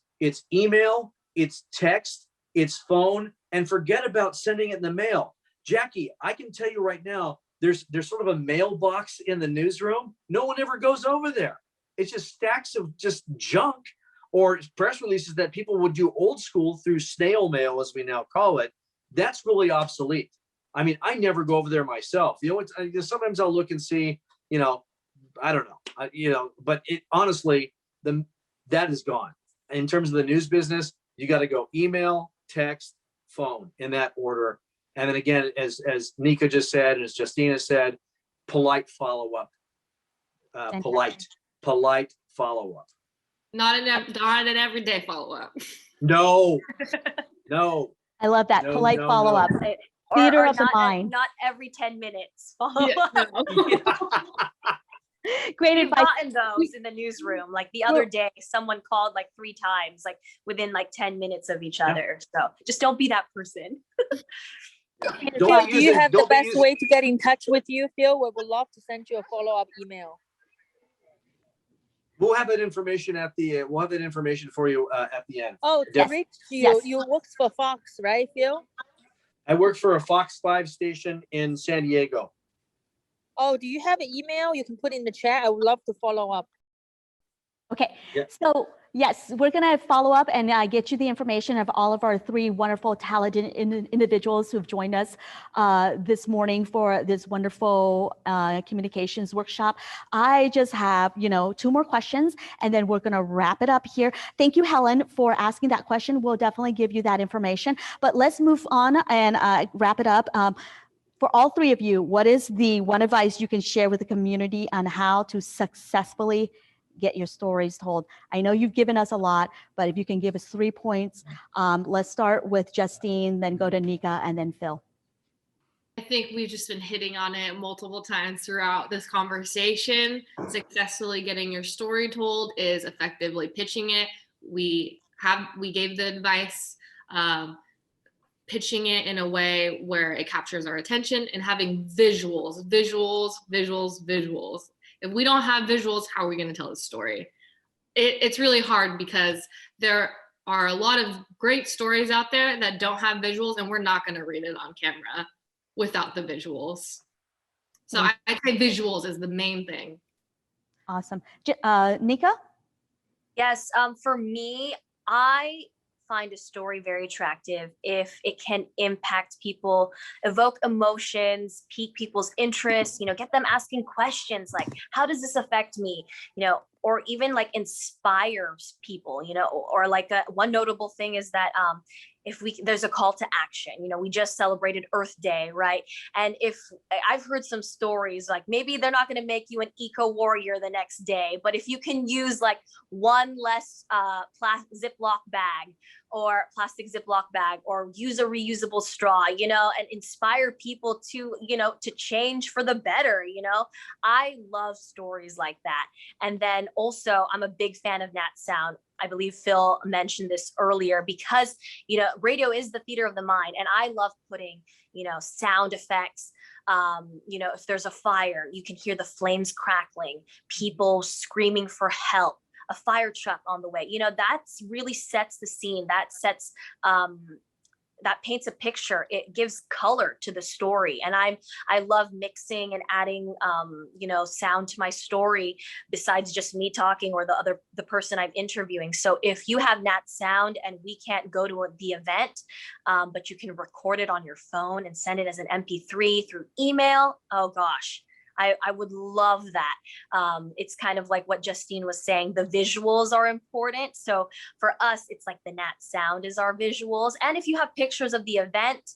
H: email, it's text, it's phone, and forget about sending it in the mail. Jacqui, I can tell you right now, there's sort of a mailbox in the newsroom. No one ever goes over there. It's just stacks of just junk or press releases that people would do old school through snail mail, as we now call it. That's really obsolete. I mean, I never go over there myself. Sometimes I'll look and see, I don't know, but it honestly, that is gone. In terms of the news business, you got to go email, text, phone in that order. And then again, as Nikka just said, and as Justina said, polite follow-up, polite follow-up.
I: Not an everyday follow-up.
H: No.
A: I love that. Polite follow-up.
N: No.
A: Theater of
N: not,
A: the mind.
N: Not every 10 minutes follow up.
A: Great
N: We've
A: advice.
N: gotten those in the newsroom. Like the other day, someone called like 3 times, like within like 10 minutes of each other. So just don't be that person.
O: Phil, do you have the best way to get in touch with you, Phil? We would love to send you a follow-up email.
H: We'll have that information for you at the end.
O: Oh, Rick, you work for Fox, right, Phil?
H: I work for a Fox 5 station in San Diego.
O: Oh, do you have an email you can put in the chat? I would love to follow up.
A: Okay, so yes, we're gonna follow up and get you the information of all of our 3 wonderful talented individuals who've joined us this morning for this wonderful communications workshop. I just have, 2 more questions and then we're gonna wrap it up here. Thank you, Helen, for asking that question. We'll definitely give you that information, but let's move on and wrap it up. For all 3 of you, what is the one advice you can share with the community on how to successfully get your stories told? I know you've given us a lot, but if you can give us 3 points, let's start with Justine, then go to Nikka, and then Phil.
I: I think we've just been hitting on it multiple times throughout this conversation. Successfully getting your story told is effectively pitching it. We gave the advice, pitching it in a way where it captures our attention and having visuals. If we don't have visuals, how are we going to tell the story? It's really hard because there are a lot of great stories out there that don't have visuals, and we're not going to read it on camera without the visuals. So I'd say visuals is the main thing.
A: Awesome. Nikka?
N: Yes, for me, I find a story very attractive if it can impact people, evoke emotions, pique people's interest, get them asking questions like, how does this affect me? or even like inspires people, or like one notable thing is that there's a call to action. We just celebrated Earth Day, right? And if I've heard some stories, like maybe they're not going to make you an eco warrior the next day, but if you can use like one less plastic Ziploc bag, or use a reusable straw, and inspire people to, to change for the better. I love stories like that. And then also, I'm a big fan of Nat Sound. I believe Phil mentioned this earlier, because, radio is the theater of the mind. And I love putting, sound effects. If there's a fire, you can hear the flames crackling, people screaming for help, a fire truck on the way. That's really sets the scene. That paints a picture. It gives color to the story. And I love mixing and adding, sound to my story besides just me talking or the person I'm interviewing. So if you have Nat Sound and we can't go to the event, but you can record it on your phone and send it as an MP3 through email, oh gosh, I would love that. It's kind of like what Justien was saying, the visuals are important. So for us, it's like the Nat Sound is our visuals. And if you have pictures of the event,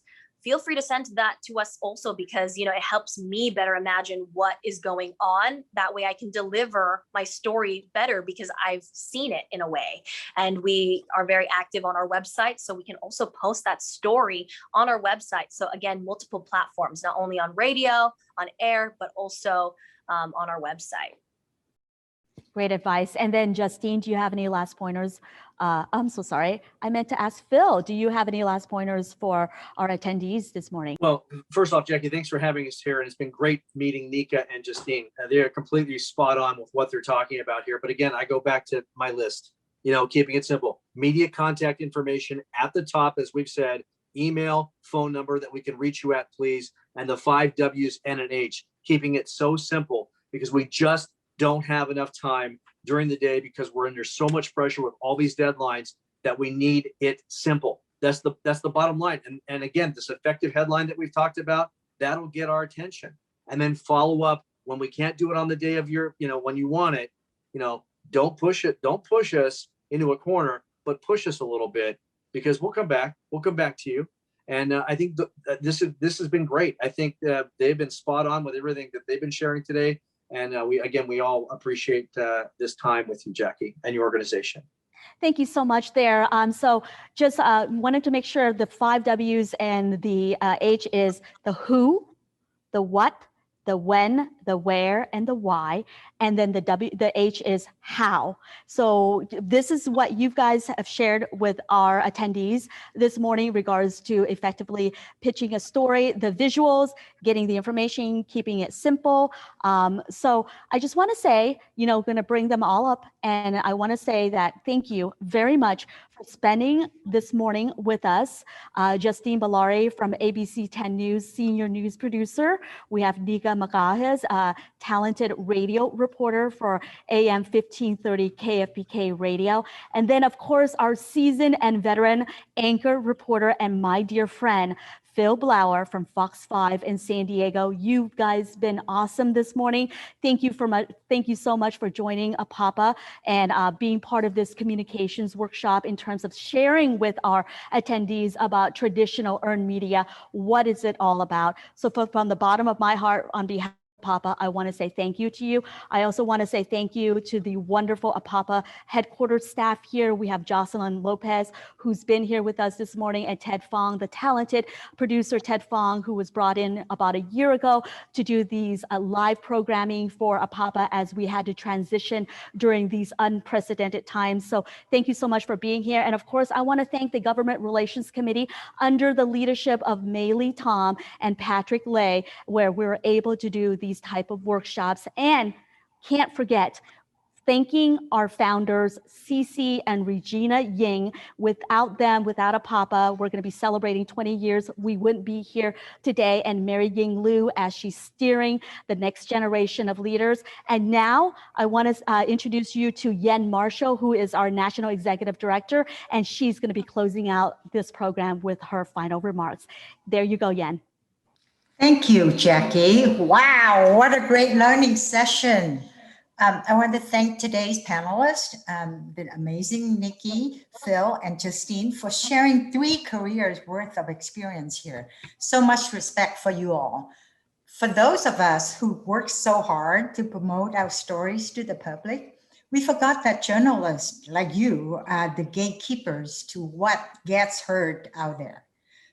N: feel free to send that to us also, because, it helps me better imagine what is going on. That way I can deliver my story better because I've seen it in a way. And we are very active on our website, so we can also post that story on our website. So again, multiple platforms, not only on radio, on air, but also on our website.
A: Great advice. And then Justien, do you have any last pointers? I'm so sorry. I meant to ask Phil, do you have any last pointers for our attendees this morning?
H: Well, first off, Jacqui, thanks for having us here. And it's been great meeting Nikka and Justien. They're completely spot on with what they're talking about here. But again, I go back to my list, keeping it simple. Media contact information at the top, as we've said, email, phone number that we can reach you at, please. And the 5 W's, N and H, keeping it so simple because we just don't have enough time during the day because we're under so much pressure with all these deadlines that we need it simple. That's the bottom line. And again, this effective headline that we've talked about, that'll get our attention. And then follow up when we can't do it on the day of your, when you want it, don't push us into a corner, but push us a little bit because we'll come back to you. And I think this has been great. I think they've been spot on with everything that they've been sharing today. And we all appreciate this time with you, Jacqui, and your organization.
A: Thank you so much there. So just wanted to make sure the 5 W's and the H is the who, the what, the when, the where, and the why. And then the H is how. So this is what you guys have shared with our attendees this morning in regards to effectively pitching a story, the visuals, getting the information, keeping it simple. So I just want to say, going to bring them all up. And I want to say that thank you very much for spending this morning with us. Justien Balarie from ABC 10 News, senior news producer. We have Nikka Magahis, talented radio reporter for AM1530 KFBK radio. And then of course, our seasoned and veteran anchor reporter and my dear friend, Phil Blauer from Fox 5 in San Diego. You guys been awesome this morning. Thank you so much for joining APAPA and being part of this communications workshop in terms of sharing with our attendees about traditional earned media. What is it all about? So from the bottom of my heart, on behalf APAPA, I want to say thank you to you. I also want to say thank you to the wonderful APAPA headquarters staff here. We have Jocelyn Lopez, who's been here with us this morning, and Ted Fong, the talented producer Ted Fong, who was brought in about a year ago to do these live programming for APAPA as we had to transition during these unprecedented times. So thank you so much for being here. And of course, I want to thank the Government Relations Committee under the leadership of Maylee Tom and Patrick Lay, where we were able to do these type of workshops. And can't forget thanking our founders, Cece and Regina Ying. Without them, without APAPA, we're going to be celebrating 20 years. We wouldn't be here today. And Mary Ying Liu, as she's steering the next generation of leaders. And now I want to introduce you to Yen Marshall, who is our National Executive Director. And she's going to be closing out this program with her final remarks. There you go, Yen.
P: Thank you, Jacqui. Wow, what a great learning session. I want to thank today's panelists, the amazing Nikki, Phil, and Justine for sharing 3 careers worth of experience here. So much respect for you all. For those of us who work so hard to promote our stories to the public, we forgot that journalists like you are the gatekeepers to what gets heard out there.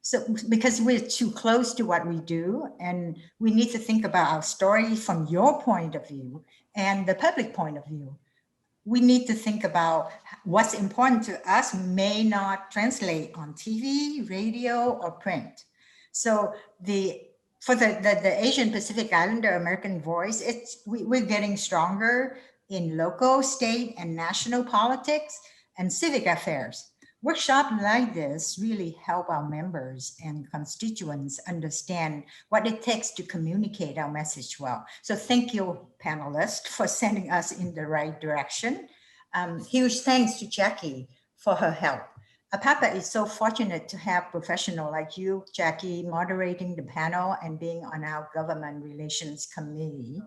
P: So because we're too close to what we do, and we need to think about our story from your point of view and the public point of view. We need to think about what's important to us may not translate on TV, radio, or print. So for the Asian Pacific Islander American voice, we're getting stronger in local, state, and national politics and civic affairs. Workshops like this really help our members and constituents understand what it takes to communicate our message well. So thank you, panelists, for sending us in the right direction. Huge thanks to Jacqui for her help. APAPA is so fortunate to have professionals like you, Jacqui, moderating the panel and being on our government relations committee.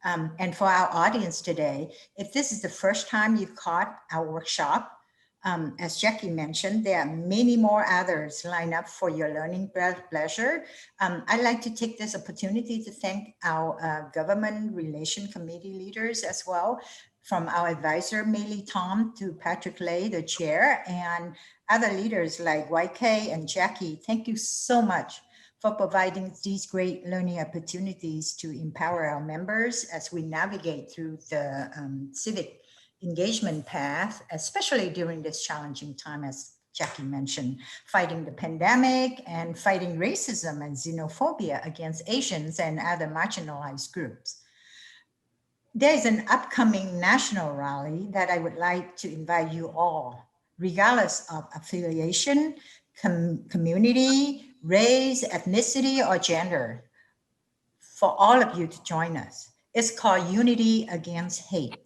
P: And for our audience today, if this is the first time you've caught our workshop, as Jacqui mentioned, there are many more others lined up for your learning pleasure. I'd like to take this opportunity to thank our Government Relation Committee leaders as well, from our advisor, Meili Tom, to Patrick Lay, the chair, and other leaders like YK and Jacqui. Thank you so much for providing these great learning opportunities to empower our members as we navigate through the civic engagement path, especially during this challenging time, as Jacqui mentioned, fighting the pandemic and fighting racism and xenophobia against Asians and other marginalized groups. There is an upcoming national rally that I would like to invite you all, regardless of affiliation, community, race, ethnicity, or gender, for all of you to join us. It's called Unity Against Hate.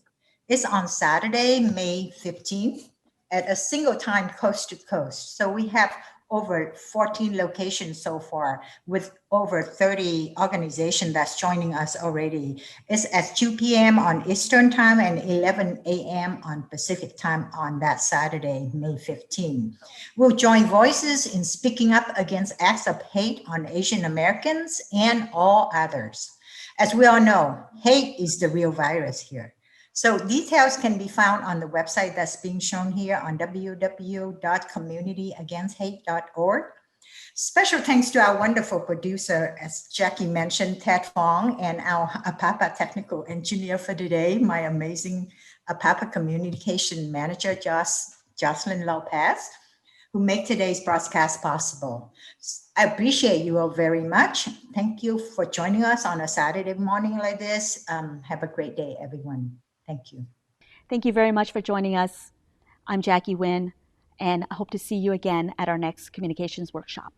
P: It's on Saturday, May 15th at a single time coast to coast. So we have over 14 locations so far with over 30 organizations that's joining us already. It's at 2 p.m. on Eastern time and 11 a.m. on Pacific time on that Saturday, May 15. We'll join voices in speaking up against acts of hate on Asian Americans and all others. As we all know, hate is the real virus here. So details can be found on the website that's being shown here on www.communityagainst-hate.org. Special thanks to our wonderful producer, as Jacqui mentioned, Ted Fong, and our APAPA technical engineer for today, my amazing APAPA communication manager, Jocelyn Lopez, who make today's broadcast possible. I appreciate you all very much. Thank you for joining us on a Saturday morning like this. Have a great day, everyone. Thank you.
A: Thank you very much for joining us. I'm Jacqui Nguyen, and I hope to see you again at our next communications workshop.